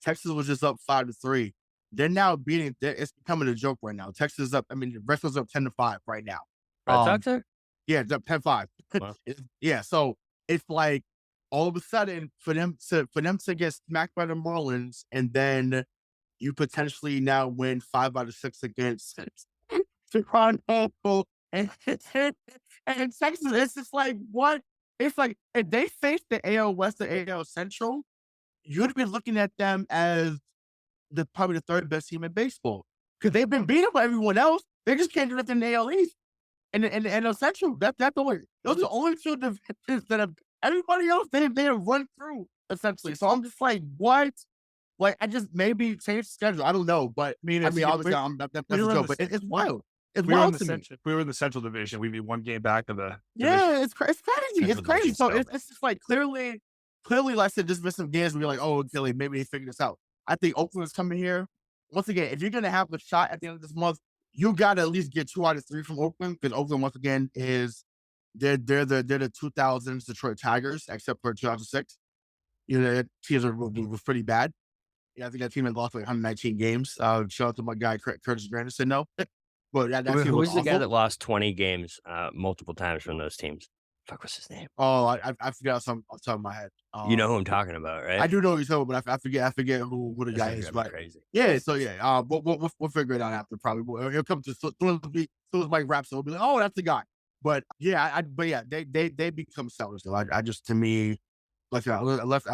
Texas was just up 5-3. They're now beating. It's becoming a joke right now. Texas is up. I mean, the Red Sox up 10-5 right now. Red Sox are? Yeah, it's up 10-5. Wow. Yeah, so it's like all of a sudden for them to get smacked by the Marlins, and then you potentially now win 5 out of 6 against Toronto, and Texas. It's just like what? It's like if they face the AL West or AL Central, you'd be looking at them as probably the 3rd best team in baseball because they've been beaten by everyone else. They just can't do nothing in the AL East and the NL Central. That's the only. Those are the only 2 divisions that have everybody else they have run through essentially. So I'm just like, what? Like I just maybe change the schedule. I don't know, but I mean obviously that's a joke, but it's wild. It's wild to me. If we were in the Central Division, we'd be 1 game back of the Yeah, it's crazy. It's Central crazy. Division So still. it's just like clearly, like I said, just missed some games. We're like, oh, Philly, maybe they figured this out. I think Oakland's coming here. Once again, if you're gonna have a shot at the end of this month, you gotta at least get 2 out of 3 from Oakland because Oakland once again is they're the 2000s Detroit Tigers, except for 2006. Their teams were pretty bad. Yeah, I think that team had lost like 119 games. Shout out to my guy Curtis Granderson, though. But that team Who was the awful. guy that lost 20 games multiple times from those teams? Fuck, what's his name? Oh, I forgot some off the top of my head. You know who I'm talking about, right? I do know who you're talking, but I forget who the guy is. But Crazy. yeah, so yeah, we'll figure it out after probably. He'll come to soon as Mike raps, we'll be like, oh, that's the guy. But yeah, they become sellers though. I just to me, like unless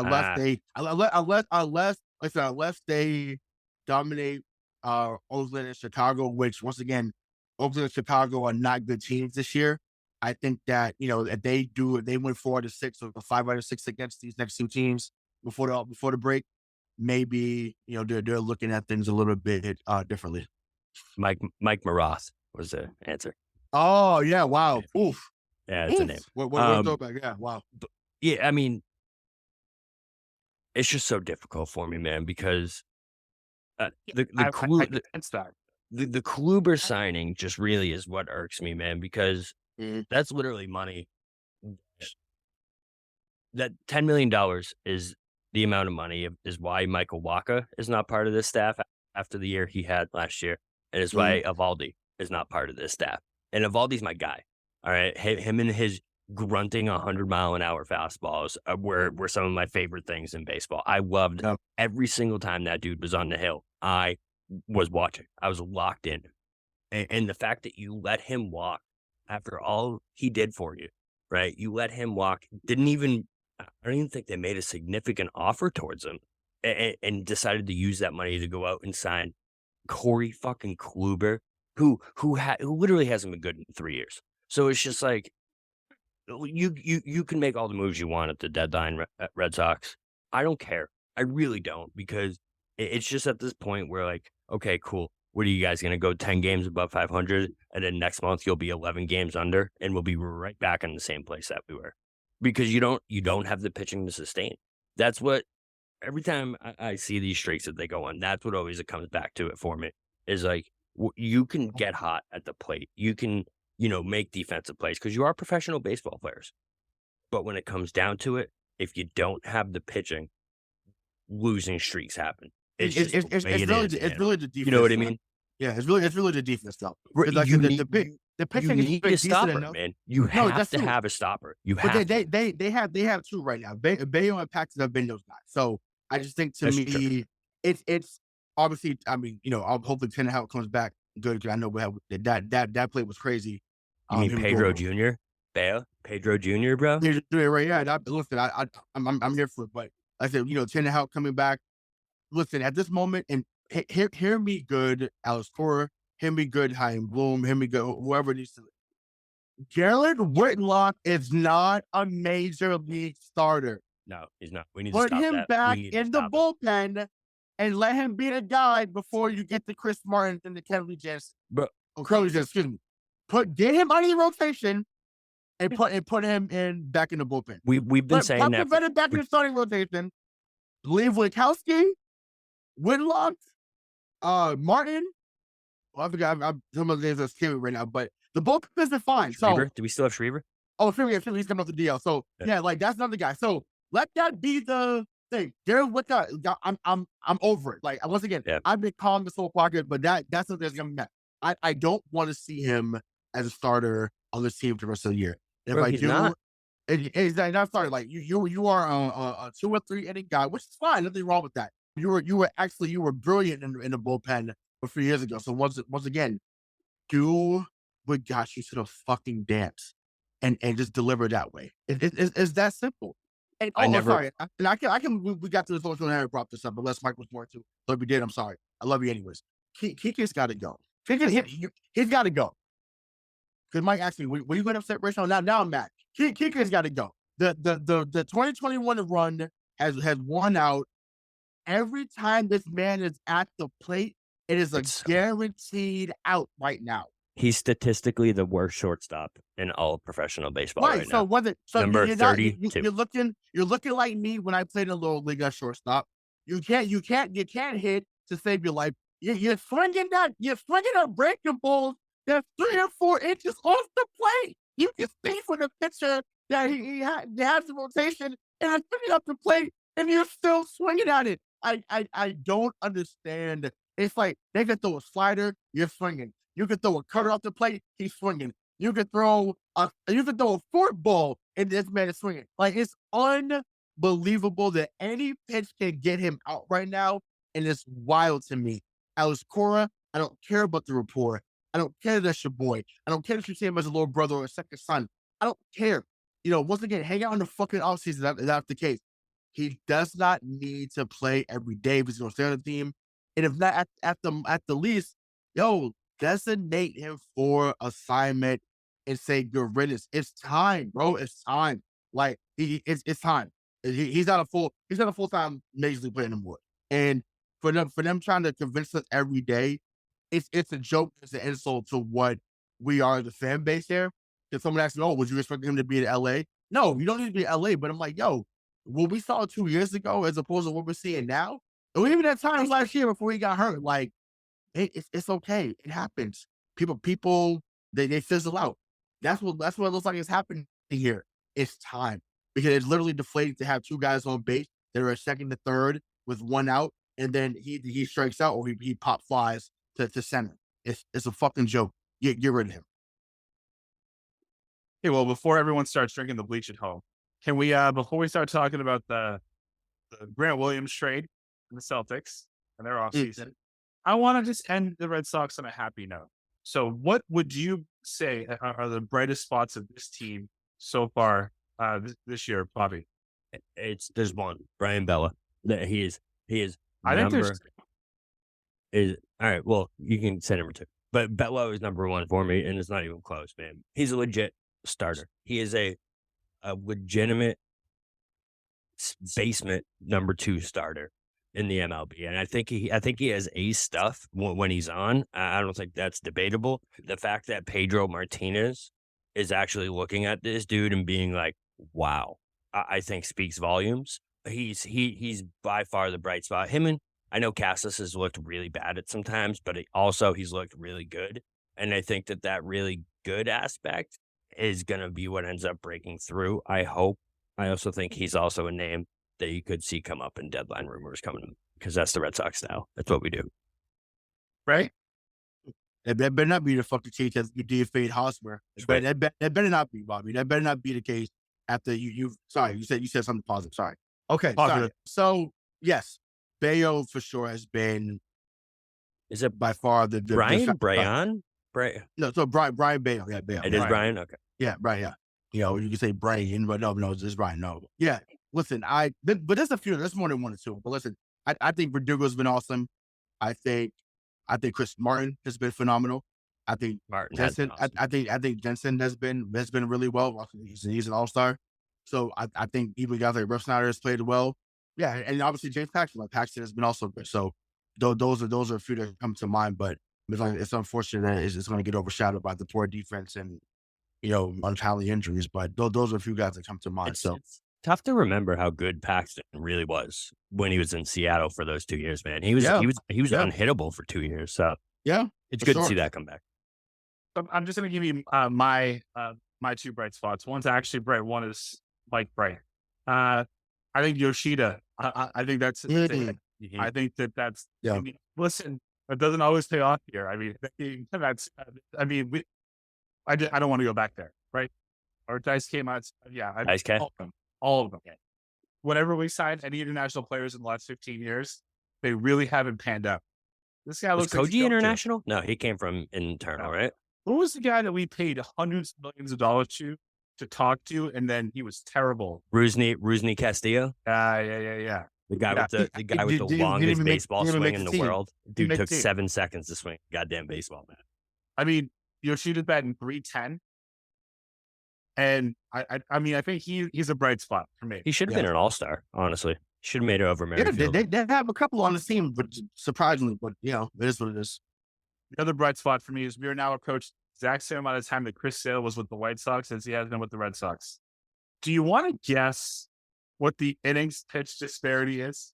they dominate Oakland and Chicago, which once again, Oakland and Chicago are not good teams this year. I think that if they win 4 out of 6 or 5 out of 6 against these next 2 teams before the break, maybe they're looking at things a little bit differently. Mike Maroth was the answer. Oh yeah! Wow. Oof. Yeah, it's a name. What throwback? Yeah. Wow. Yeah, I mean, it's just so difficult for me, man, because the Kluber signing just really is what irks me, man, because that's literally money. That $10 million is the amount of money is why Michael Wacha is not part of this staff after the year he had last year, and is why Eovaldi is not part of this staff. And Evaldi's my guy. All right, him and his grunting 100-mile-an-hour fastballs were some of my favorite things in baseball. I loved every single time that dude was on the hill. I was watching. I was locked in. And the fact that you let him walk after all he did for you, right? You let him walk. I don't even think they made a significant offer towards him and decided to use that money to go out and sign Corey fucking Kluber, who literally hasn't been good in 3 years. So it's just like, you can make all the moves you want at the deadline, Red Sox. I don't care. I really don't, because it's just at this point where like, okay, cool. What are you guys going to go 10 games above 500? And then next month you'll be 11 games under, and we'll be right back in the same place that we were, because you don't have the pitching to sustain. That's what, every time I see these streaks that they go on, that's what always it comes back to it for me, is like, you can get hot at the plate. You can, make defensive plays because you are professional baseball players. But when it comes down to it, if you don't have the pitching, losing streaks happen. It's really the defense. You know what I mean? Yeah, it's really the defense stuff. Like the pitching you need a stopper, enough. man. You have to have a stopper. You have. They have 2 right now. Bello and Paxton have been those guys. So I just think to me, it's obviously. I mean, hopefully Tannehill comes back good, because I know we have that play was crazy. You mean Pedro Jr.? Pedro Jr., bro? Right, yeah. Listen, I'm here for it, but like I said, Tannehill coming back. Listen, at this moment, and hear me good, Alex Cora. him be good, Chaim Bloom, him be good, whoever needs to. Garrett Whitlock is not a major league starter. No, he's not. We need to Put stop him that. back We need to in the stop it. bullpen and let him be the guy before you get to Chris Martin and the Kenley Jansen. Bro, Curly Jansen, excuse me. Get him out of the rotation and put him in back in the bullpen. we've been saying that. Put him back in the starting rotation. Leave Witkowski, Whitlock, Martin. Well, I forgot. Some of the names are scary right now, but the bullpen's been fine. Schriever? So, Do we still have Schriever? he's coming off the DL. So yeah, like that's another guy. So let that be the thing. Garrett Whitlock, I'm over it. Like once again, I've been calm this whole pocket, but that's something that's gonna be met. I don't want to see him as a starter on this team for the rest of the year. If Bro, I he's do, not. he's not starting. Like you are a 2 or 3 inning guy, which is fine. Nothing wrong with that. You were brilliant in the bullpen a few years ago. So once again, do what got you to the fucking dance, and just deliver that way. It's that simple. And sorry, and I can we got to the social and Harry brought this up, unless Mike was more too. So if we did, I'm sorry. I love you anyways. Kiki's got to go. He's got to go. Because Mike asked me, were you going to upset Rachel? Now I'm mad. Kiki's got to go. The 2021 run has won out. Every time this man is at the plate, it is a guaranteed out right now. He's statistically the worst shortstop in all of professional baseball right so now. Number 32. You're looking like me when I played in the lower league at shortstop. You can't hit to save your life. You're swinging a breaking ball that's 3 or 4 inches off the plate. You can see from the picture that he has the rotation and I'm putting up the plate and you're still swinging at it. I don't understand. It's like they can throw a slider, you're swinging. You can throw a cutter off the plate, he's swinging. You can throw a fork ball, and this man is swinging. Like, it's unbelievable that any pitch can get him out right now, and it's wild to me. Alex Cora, I don't care about the rapport. I don't care that that's your boy. I don't care if you see him as a little brother or a second son. I don't care. Once again, hang out in the fucking offseason. That's the case. He does not need to play every day if he's going to stay on the team. And if not at the least, designate him for assignment and say good riddance. It's time, bro. It's time. Like it's time. He's not a full-time major league player anymore. And for them trying to convince us every day, it's a joke. It's an insult to what we are as a fan base here. Because someone asked me, would you expect him to be in LA? No, you don't need to be in LA. But I'm like, what we saw 2 years ago as opposed to what we're seeing now, or even at times last year before he got hurt, like it's okay. It happens. People they fizzle out. That's what it looks like is happening here. It's time because it's literally deflating to have 2 guys on base that are a second to third with 1 out, and then he strikes out or he pop flies to center. It's a fucking joke. Get rid of him. Okay, well, before everyone starts drinking the bleach at home, can we before we start talking about the Grant Williams trade and the Celtics and their offseason, I want to just end the Red Sox on a happy note. So what would you say are the brightest spots of this team so far this year, Bobby? There's one, Brayan Bello. He is. I think is all right. Well, you can say number 2, but Bello is number 1 for me, and it's not even close, man. He's a legit starter. He is a legitimate basement number 2 starter in the MLB, and I think he has ace stuff when he's on. I don't think that's debatable. The fact that Pedro Martinez is actually looking at this dude and being like, "Wow," I think speaks volumes. He's by far the bright spot. Him and I know Casas has looked really bad at sometimes, but he's looked really good, and I think that really good aspect is going to be what ends up breaking through. I hope. I also think he's also a name that you could see come up in deadline rumors coming, because that's the Red Sox style. That's what we do. Right? That better not be the fucking case that you DFA'd Hosmer. That better not be, Bobby. That better not be the case after you said something positive. Sorry. Okay. Sorry. So yes, Bello for sure has been. Is it by far the Brayan? No, so Brayan Bello. Yeah, Bello. It is Brian. Okay. Yeah, Brian. Yeah. You can say Brian, but no, it's Brian. No. Yeah. Listen, but there's a few. There's more than 1 or 2. But listen, I think Verdugo's been awesome. I think I think Chris Martin has been phenomenal. I think Martin has been Jensen. awesome. I think Jensen has been really well. He's an all-star. So I think even guys like Russ Snyder has played well. Yeah, and obviously James Paxton. Like Paxton has been also good. So those are a few that come to mind. But it's unfortunate that it's going to get overshadowed by the poor defense and untimely injuries. But those are a few guys that come to mind. It's tough to remember how good Paxton really was when he was in Seattle for those 2 years, man. He was Yeah. unhittable for 2 years. So Yeah, it's for good to sure. see that come back. I'm just going to give you my two bright spots. One's actually bright. One is like bright. I think Yoshida. I think that's. I think that's. Yeah. I mean, listen, it doesn't always pay off here. I mean, that's. I mean, I don't want to go back there, right? Or Dice came out. Yeah, Dice K? All of them. Whenever we signed any international players in the last 15 years, they really haven't panned out. This guy Was looks like Koji international? No, he came from internal, right? Who was the guy that we paid hundreds of millions of dollars to talk to, and then he was terrible? Rusney Castillo? Yeah. The guy with the longest baseball swing in the world. Dude took 7 seconds to swing a goddamn baseball, man. I mean, Yoshida's batting .310. And I mean, I think he's a bright spot for me. He should have been an all-star, honestly. Should have made it over Merrifield. They have a couple on the team, but surprisingly, but it is what it is. The other bright spot for me is we are now approached the exact same amount of time that Chris Sale was with the White Sox as he has been with the Red Sox. Do you want to guess what the innings pitch disparity is?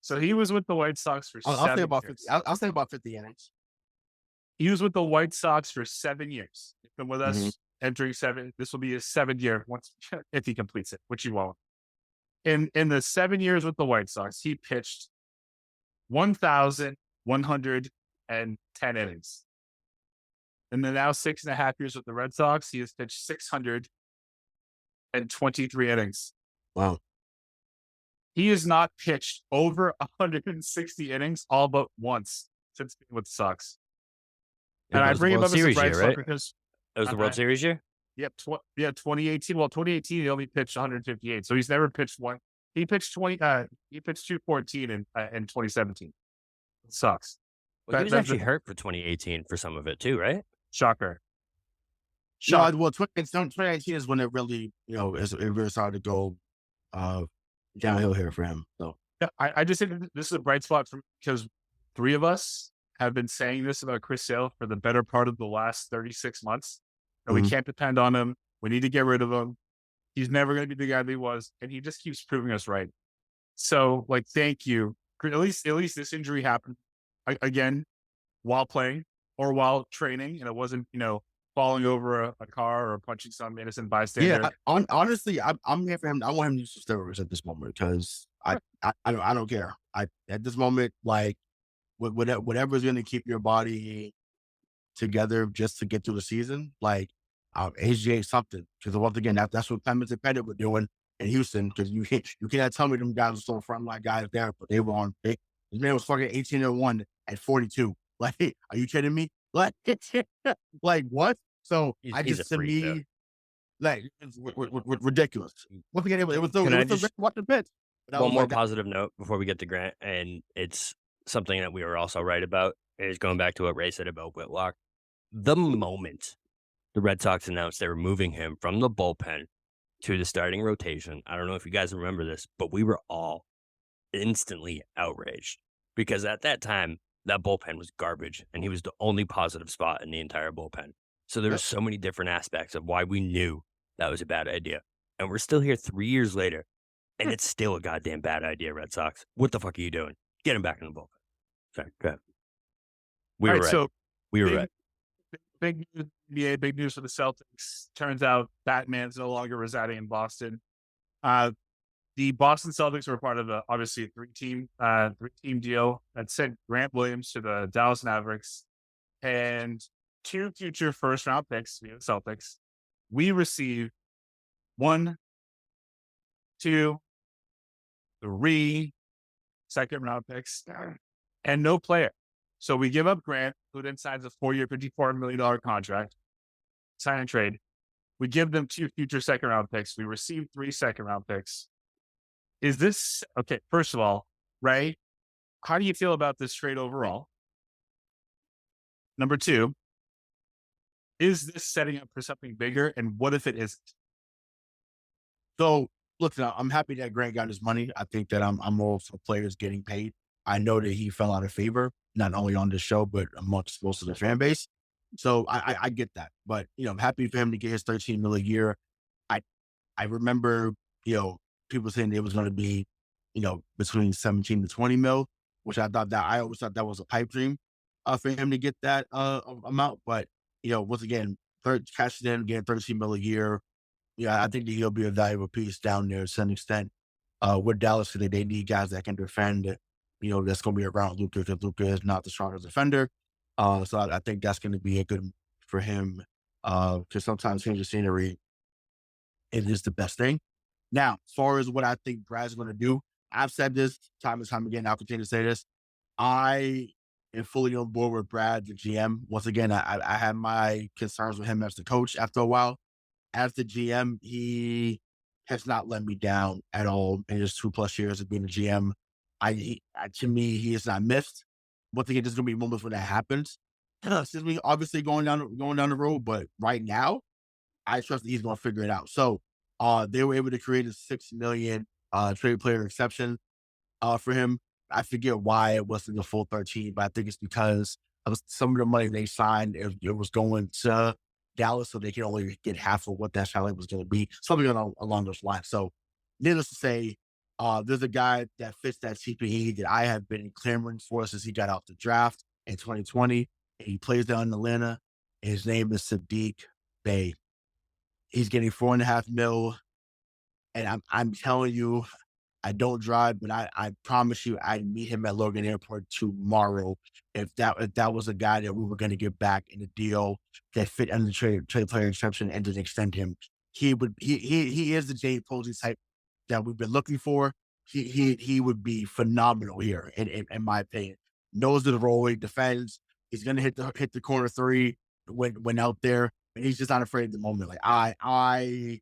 So he was with the White Sox for 7 years. I'll say about 50 innings. He was with the White Sox for 7 years. He's been with us entering 7. This will be his 7th year once if he completes it, which he won't. In the 7 years with the White Sox, he pitched 1,110 innings. In the now 6.5 years with the Red Sox, he has pitched 623 innings. Wow. He has not pitched over 160 innings all but once since being with the Sox. And I bring him up as a bright spot because it was the World Series year? Yep. 2018. Well, 2018, he only pitched 158. So he's never pitched one. He pitched 214 in 2017. It sucks. Well, he was actually hurt for 2018 for some of it too, right? Shocker. No, well, 2018 is when it really, it really started to go downhill here for him. So yeah, I just think this is a bright spot because 3 of us have been saying this about Chris Sale for the better part of the last 36 months. And we can't depend on him. We need to get rid of him. He's never going to be the guy that he was, and he just keeps proving us right. So, thank you. At least this injury happened again while playing or while training, and it wasn't falling over a car or punching some innocent bystander. Yeah, honestly, I'm here for him. I want him to use steroids at this moment because I don't care. At this moment, whatever's going to keep your body together just to get through the season, HGH something. Because once again, that's what Clemens and Pettit were doing in Houston. Because you cannot tell me them guys were still frontline guys there, but they were on. His man was fucking 18-1 at 42. Are you kidding me? What? So it's ridiculous. Once again, it was what the pitch. One more positive note before we get to Grant, and it's something that we were also right about. Is going back to what Ray said about Whitlock. The moment the Red Sox announced they were moving him from the bullpen to the starting rotation, I don't know if you guys remember this, but we were all instantly outraged because at that time, that bullpen was garbage and he was the only positive spot in the entire bullpen. So there were so many different aspects of why we knew that was a bad idea. And we're still here 3 years later, and it's still a goddamn bad idea, Red Sox. What the fuck are you doing? Get him back in the bullpen. Sorry, go ahead. We were right. So we were right. Big news, NBA, big news for the Celtics. Turns out Batman's no longer residing in Boston. The Boston Celtics were part of obviously a three-team deal that sent Grant Williams to the Dallas Mavericks and 2 future first-round picks via the Celtics. We received 1, 2, 3 second-round picks and no player. So we give up Grant, who then signs a 4-year, $54 million contract, sign and trade. We give them 2 future second-round picks. We receive 3 second-round picks. Is this okay? First of all, Ray, how do you feel about this trade overall? Number two, is this setting up for something bigger? And what if it isn't? So, look, now, I'm happy that Grant got his money. I think that I'm all for players getting paid. I know that he fell out of favor, not only on this show, but amongst most of the fan base. So I get that. But, I'm happy for him to get his 13 mil a year. I I remember, people saying it was going to be, between 17 to 20 mil, which I always thought that was a pipe dream for him to get that amount. But, once again, cashing in, getting 13 mil a year. Yeah, I think that he'll be a valuable piece down there to some extent. With Dallas, they need guys that can defend, that's going to be around Luka because Luka is not the strongest defender. So I think that's going to be a good for him because sometimes change of scenery it is the best thing. Now, as far as what I think Brad's going to do, I've said this time and time again. I'll continue to say this. I am fully on board with Brad, the GM. Once again, I had my concerns with him as the coach after a while. As the GM, he has not let me down at all in his 2+ years of being a GM. To me, he has not missed. Once again, there's going to be moments when that happens. Excuse me, obviously going down the road, but right now, I trust that he's going to figure it out. So, they were able to create a 6 million trade player exception for him. I forget why it wasn't the full 13, but I think it's because of some of the money they signed. It was going to Dallas, so they can only get half of what that salary was going to be, something along those lines. So, needless to say, there's a guy that fits that CPE that I have been clamoring for since he got out the draft in 2020. And he plays down in Atlanta. His name is Sadiq Bey. He's getting 4.5 mil. And I'm telling you, I don't drive, but I promise you I'd meet him at Logan Airport tomorrow if that was a guy that we were going to get back in a deal that fit under the trade player exception and didn't extend him. He is the Jay Posey type that we've been looking for. He would be phenomenal here in my opinion. Knows the role, he defends. He's going to hit the corner three when out there, and he's just not afraid at the moment. Like I'm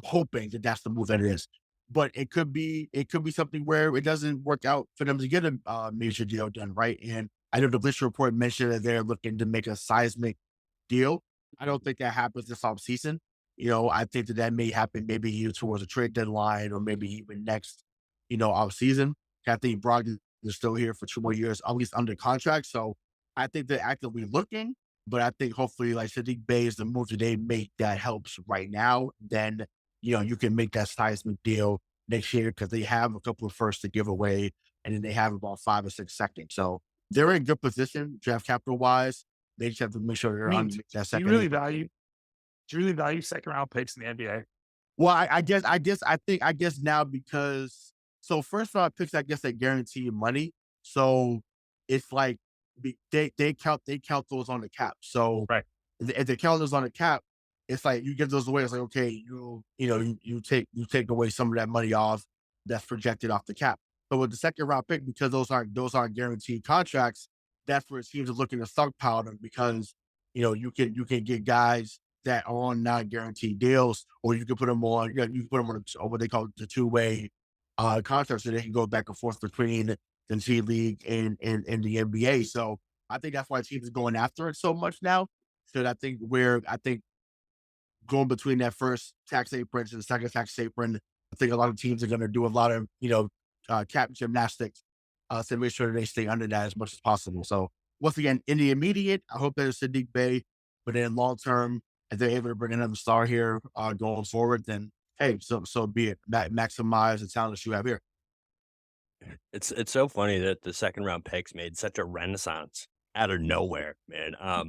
hoping that that's the move that it is. But it could be something where it doesn't work out for them to get a major deal done, right? And I know the Bleacher Report mentioned that they're looking to make a seismic deal. I don't think that happens this offseason. I think that may happen maybe towards a trade deadline or maybe even next, offseason. I think Brogdon is still here for 2 more years, at least under contract. So I think they're actively looking, but I think hopefully like Sadiq Bey is the move that they make that helps right now. Then you can make that seismic deal next year because they have a couple of firsts to give away, and then they have about 5 or 6 seconds. So they're in good position, draft capital wise. They just have to make sure they're on that Do second. you really value second round picks in the NBA? Well, I guess now because first round picks, I guess they guarantee you money. So it's like they count those on the cap. So Right. if they count those on the cap, it's like you give those away. It's like, okay, you take away some of that money off that's projected off the cap. But with the second round pick, because those aren't guaranteed contracts, that's where teams are looking to stockpile them because you can get guys that are on non-guaranteed deals, or you can put them on you can put them on what they call the two-way contracts, so they can go back and forth between the G League and the NBA. So I think that's why teams are going after it so much now. So I think going between that first tax apron to the second tax apron, I think a lot of teams are going to do a lot of, cap gymnastics to make sure they stay under that as much as possible. So once again, in the immediate, I hope that it's Sadiq Bey, but in long term, if they're able to bring another star here going forward, then hey, so be it. Maximize the talent that you have here. It's so funny that the second round picks made such a renaissance out of nowhere, man. I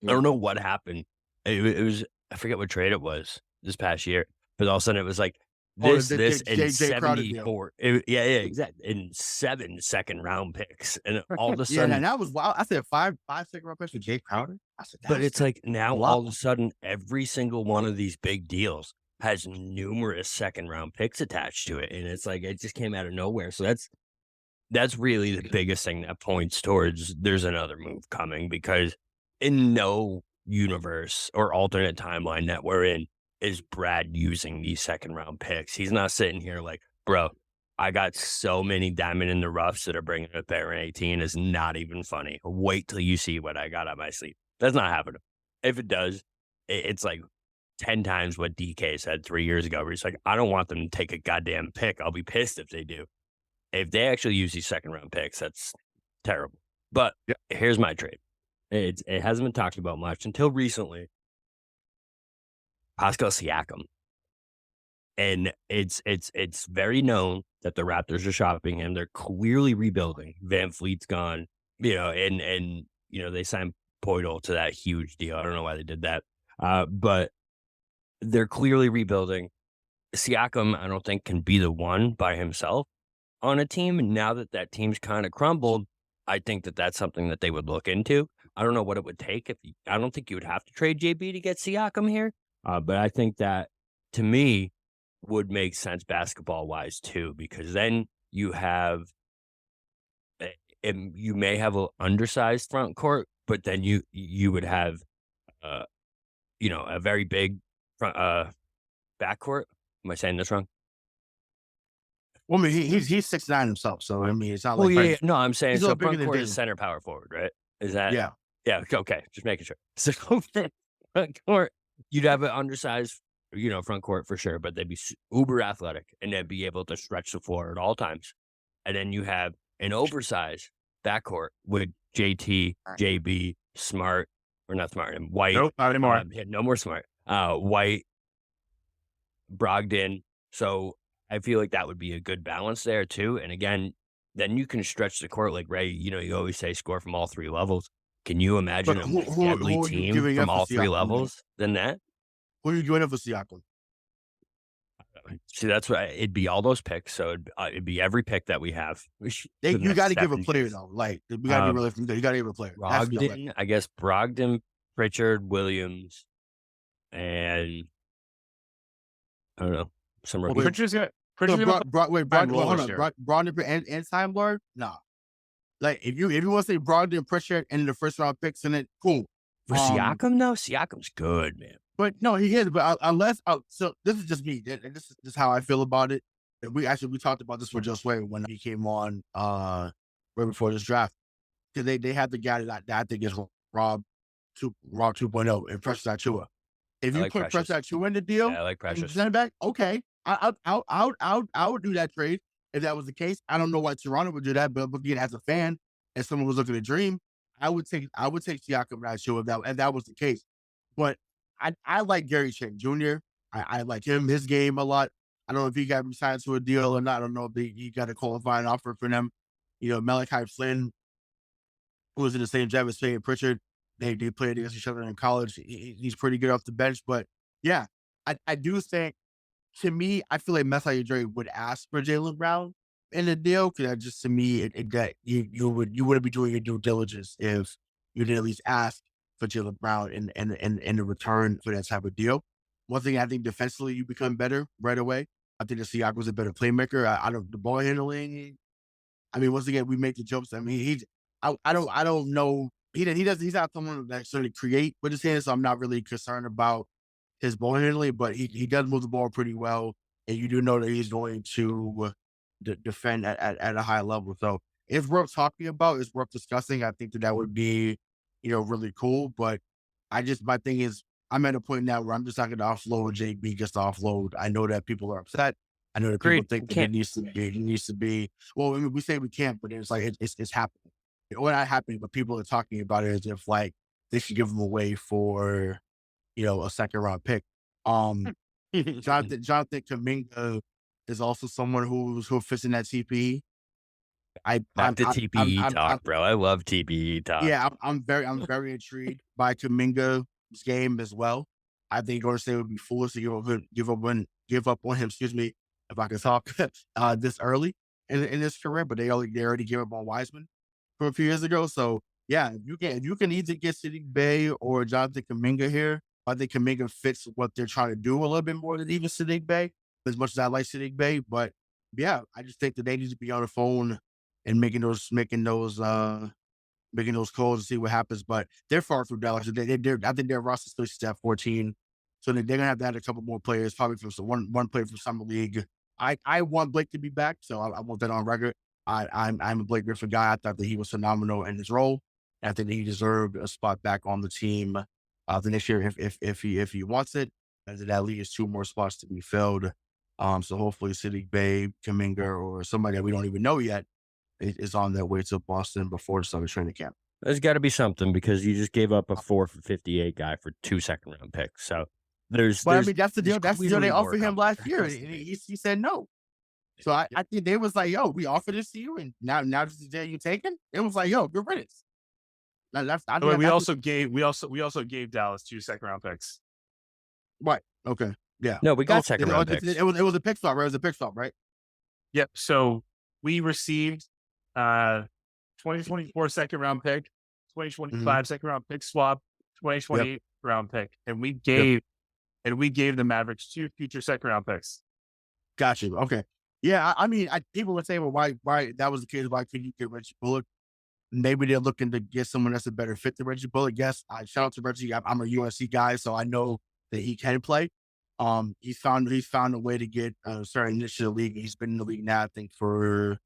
don't know what happened. It was I forget what trade it was this past year, but all of a sudden it was like this and Jay Crowder deal. 74. Exactly. And 7 second round picks, and all of a Yeah, sudden, and that was wild. I said five second round picks for Jay Crowder. I said, but it's like now wow. all of a sudden every single one of these big deals has numerous second round picks attached to it, and it's like it just came out of nowhere. So that's really the biggest thing that points towards there's another move coming, because in no universe or alternate timeline that we're in is Brad using these second round picks. He's not sitting here like, bro, I got so many diamond in the roughs that are bringing up there in 18 is not even funny. Wait till you see what I got on my sleeve. That's not happening. If it does, it's like 10 times what DK said 3 years ago, where he's like, I don't want them to take a goddamn pick. I'll be pissed if they do. If they actually use these second round picks, that's terrible. But here's my trade. It hasn't been talked about much until recently. Pascal Siakam. And it's very known that the Raptors are shopping him. They're clearly rebuilding. Van Fleet's gone, and they signed Poeltl to that huge deal. I don't know why they did that. But they're clearly rebuilding. Siakam, I don't think, can be the one by himself on a team. And now that team's kind of crumbled, I think that that's something that they would look into. I don't know what it would take. I don't think you would have to trade JB to get Siakam here. But I think that, to me, would make sense basketball-wise, too, because then you have you may have an undersized front court, but then you would have, a very big front backcourt. Am I saying this wrong? Well, I mean, he's 6'9" himself, so I mean, it's not Well, like yeah. No, I'm saying he's a so. little bigger Front than court Dame. is center power forward, right? Is that Yeah. Yeah. Okay, just making sure. So front court, you'd have an undersized, front court for sure, but they'd be uber athletic and they'd be able to stretch the floor at all times. And then you have an oversized backcourt with JT, JB, Smart, or not Smart, and White. Nope, not anymore. No more Smart. White, Brogdon. So I feel like that would be a good balance there too. And again, then you can stretch the court like Ray. You always say score from all three levels. Can you imagine But a who more are deadly you team giving up from for all three Siakam? levels than that? Who are you joining for Siakam? See, that's what it'd be. All those picks, so it'd be every pick that we have. You got to give a player though. Like we got to be realistic. You got to give a player. Brogdon, I guess Brogdon, Pritchard, Williams, and I don't know some rookies. Pritchard's got. So Brogdon Brogdon and Time Lord? Nah. Like if you want to say Brogdon, Pritchard, and the first round picks in it, cool. For Siakam, though, Siakam's good, man. But no, he is. But so this is just me. And this is how I feel about it. And we talked about this with Josue when he came on right before this draft. Because they had the guy that I think is Rob 2.0 and Precious Achiuwa. If you put Precious Achiuwa in the deal, I like Precious. Center back, okay. I would do that trade if that was the case. I don't know why Toronto would do that, but again, as a fan, as someone who's looking to dream, I would take Siakam and Achiuwa if that was the case. But I like Gary Trent Jr. I like his game a lot. I don't know if he got signed to a deal or not. I don't know if he got a qualifying offer for them. Malachi Flynn, who was in the same job as Payne Pritchard, they played against each other in college. He's pretty good off the bench. But yeah, I do think, to me, I feel like Masai Ujiri would ask for Jaylen Brown in the deal, because just, to me, that you wouldn't be doing your due diligence if you didn't at least ask for Jaylen Brown in the return for that type of deal. One thing, I think defensively you become better right away. I think the Siakam was a better playmaker. I don't, the ball handling. I mean, once again, we make the jokes. I mean, I don't know. He's not someone that necessarily create with his hands, so I'm not really concerned about his ball handling, but he does move the ball pretty well, and you do know that he's going to defend at a high level. So it's worth talking about. It's worth discussing. I think that would be, really cool. But my thing is, I'm at a point now where I'm just not going to offload JB just to offload. I know that people are upset. I know that people think that it needs to be. Well, I mean, we say we can't, but it's like it's happening. Well, not happening, but people are talking about it as if like they should give them away for, a second round pick. Jonathan Kuminga is also someone who fits in that TPE. TPE talk, bro. I love TPE talk. Yeah, I'm very intrigued by Kuminga's game as well. I think Golden State would be foolish to give up on him. Excuse me, if I can talk this early in his career, but they already gave up on Wiseman from a few years ago. So yeah, if you can either get Saddiq Bey or Jonathan Kuminga here, I think Kuminga fits what they're trying to do a little bit more than even Saddiq Bey, as much as I like Saddiq Bey. But yeah, I just think that they need to be on the phone and making those calls to see what happens. But they're far from Dallas. I think their roster still sits at 14. So they're going to have to add a couple more players, probably from one player from Summer League. I want Blake to be back, so I want that on record. I'm a Blake Griffin guy. I thought that he was phenomenal in his role. I think that he deserved a spot back on the team the next year if he wants it. And that at least 2 more spots to be filled. So hopefully Sadiq Bey, Kuminga, or somebody that we don't even know yet is on their way to Boston before the start of training camp. There's got to be something because you just gave up a 4 for 58 guy for 2 second-round picks. So there's. But I mean, that's the deal. That's the deal they offered him last year, and year. he said no. So I think they was like, "Yo, we offered this to you, and now this is the deal you taking." It was like, "Yo, good riddance." We also gave Dallas 2 second-round picks. Right. Okay. Yeah. No, we got second-round picks. It was a pick swap, right? It was a pick swap, right? Yep. So we received 2024 second-round pick, 2025 second-round pick swap, 2028 round pick, and we gave the Mavericks 2 future second-round picks. Gotcha. Okay. Yeah. I mean, people would say, well, why that was the case? Why couldn't you get Reggie Bullock? Maybe they're looking to get someone that's a better fit than Reggie Bullock. Yes, shout out to Reggie. I'm a UNC guy, so I know that he can play. He's found a way to get a certain niche to the league. He's been in the league now, I think for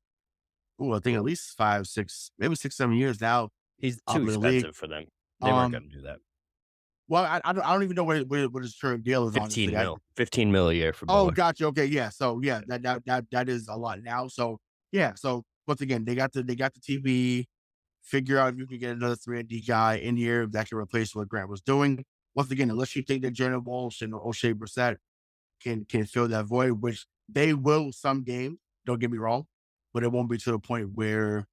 I think at least 5, 6, maybe 6, 7 years now. He's too expensive for them. They weren't going to do that. Well, I don't even know what his current deal is. 15 mil. 15 mil a year for Bullock. Oh, gotcha. Okay, yeah. So yeah, that is a lot now. So yeah. So once again, they got the TV. Figure out if you can get another 3-and-D guy in here that can replace what Grant was doing. Once again, unless you think that Jalen Walsh and O'Shea Brissett can fill that void, which they will some games, don't get me wrong, but it won't be to the point where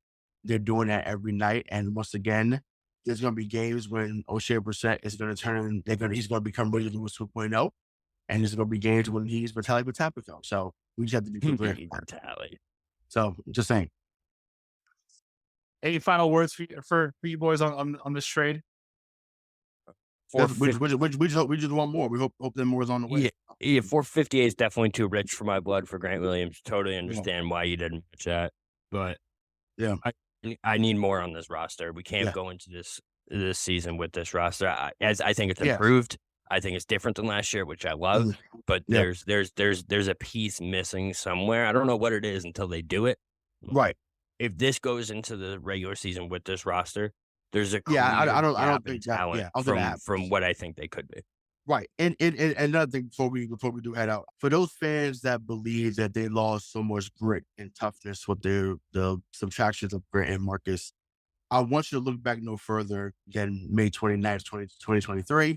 they're doing that every night. And once again, there's going to be games when O'Shea Brissett is going to turn, he's going to become Willie Lewis 2.0, and there's going to be games when he's Vitaly Batapico. So we just have to be prepared for that. So just saying. Any final words for you boys on this trade? We just want more. We hope that more is on the way. Yeah, 458 is definitely too rich for my blood for Grant Williams. Totally understand why you didn't match that, but yeah, I need more on this roster. We can't go into this season with this roster. I think it's improved. I think it's different than last year, which I love. But there's a piece missing somewhere. I don't know what it is until they do it. Right. If this goes into the regular season with this roster, there's a I don't think talent from what I think they could be. Right. And another thing before we do head out, for those fans that believe that they lost so much grit and toughness with the subtractions of Grant and Marcus, I want you to look back no further than May 29th, 2023.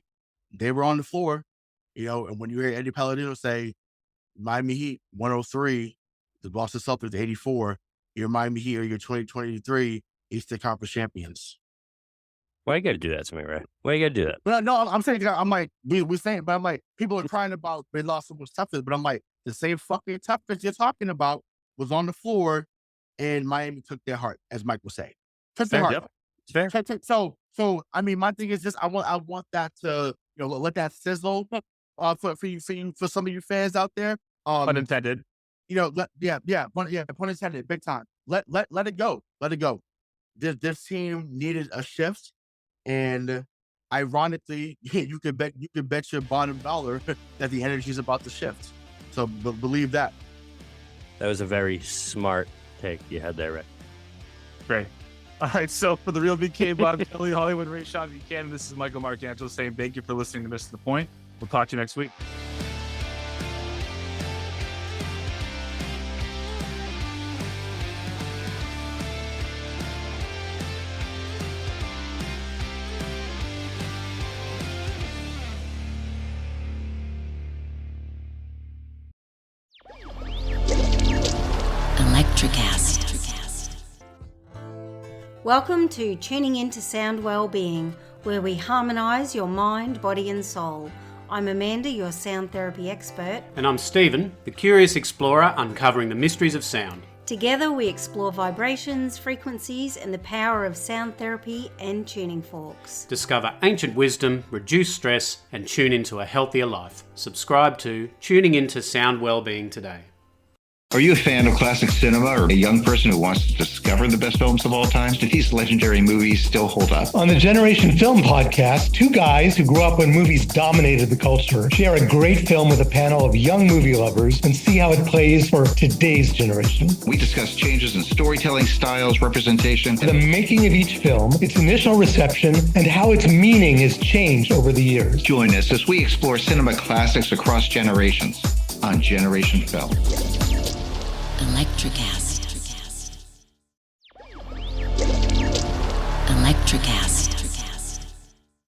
They were on the floor, and when you hear Eddie Palladino say Miami Heat 103, the Boston Celtics 84, your Miami Heat are your 2023 Eastern Conference champions. Why you got to do that to me, Ray? Why you got to do that? Well, no, I'm saying, I'm like, we're saying, but I'm like, people are crying about they lost so much toughness, but I'm like, the same fucking toughness you're talking about was on the floor, and Miami took their heart, as Mike was saying. Took their heart. Fair. So, I mean, my thing is just, I want that to, let that sizzle for some of you fans out there. Unintended. Pun intended, big time. Let it go. Let it go. This team needed a shift, and ironically, you could bet your bottom dollar that the energy is about to shift. So believe that. That was a very smart take you had there, Ray. Great. All right, so for the real BK, Bob Kelly, Hollywood, Ray Sean Buchanan, this is Michael Marcangelo saying thank you for listening to Miss the Point. We'll talk to you next week. Welcome to Tuning Into Sound Wellbeing, where we harmonise your mind, body and soul. I'm Amanda, your sound therapy expert. And I'm Stephen, the curious explorer uncovering the mysteries of sound. Together we explore vibrations, frequencies and the power of sound therapy and tuning forks. Discover ancient wisdom, reduce stress and tune into a healthier life. Subscribe to Tuning Into Sound Wellbeing today. Are you a fan of classic cinema or a young person who wants to discover the best films of all time? Do these legendary movies still hold up? On the Generation Film podcast, two guys who grew up when movies dominated the culture share a great film with a panel of young movie lovers and see how it plays for today's generation. We discuss changes in storytelling styles, representation, The making of each film, its initial reception, and how its meaning has changed over the years. Join us as we explore cinema classics across generations on Generation Film. Electricast. Electricast.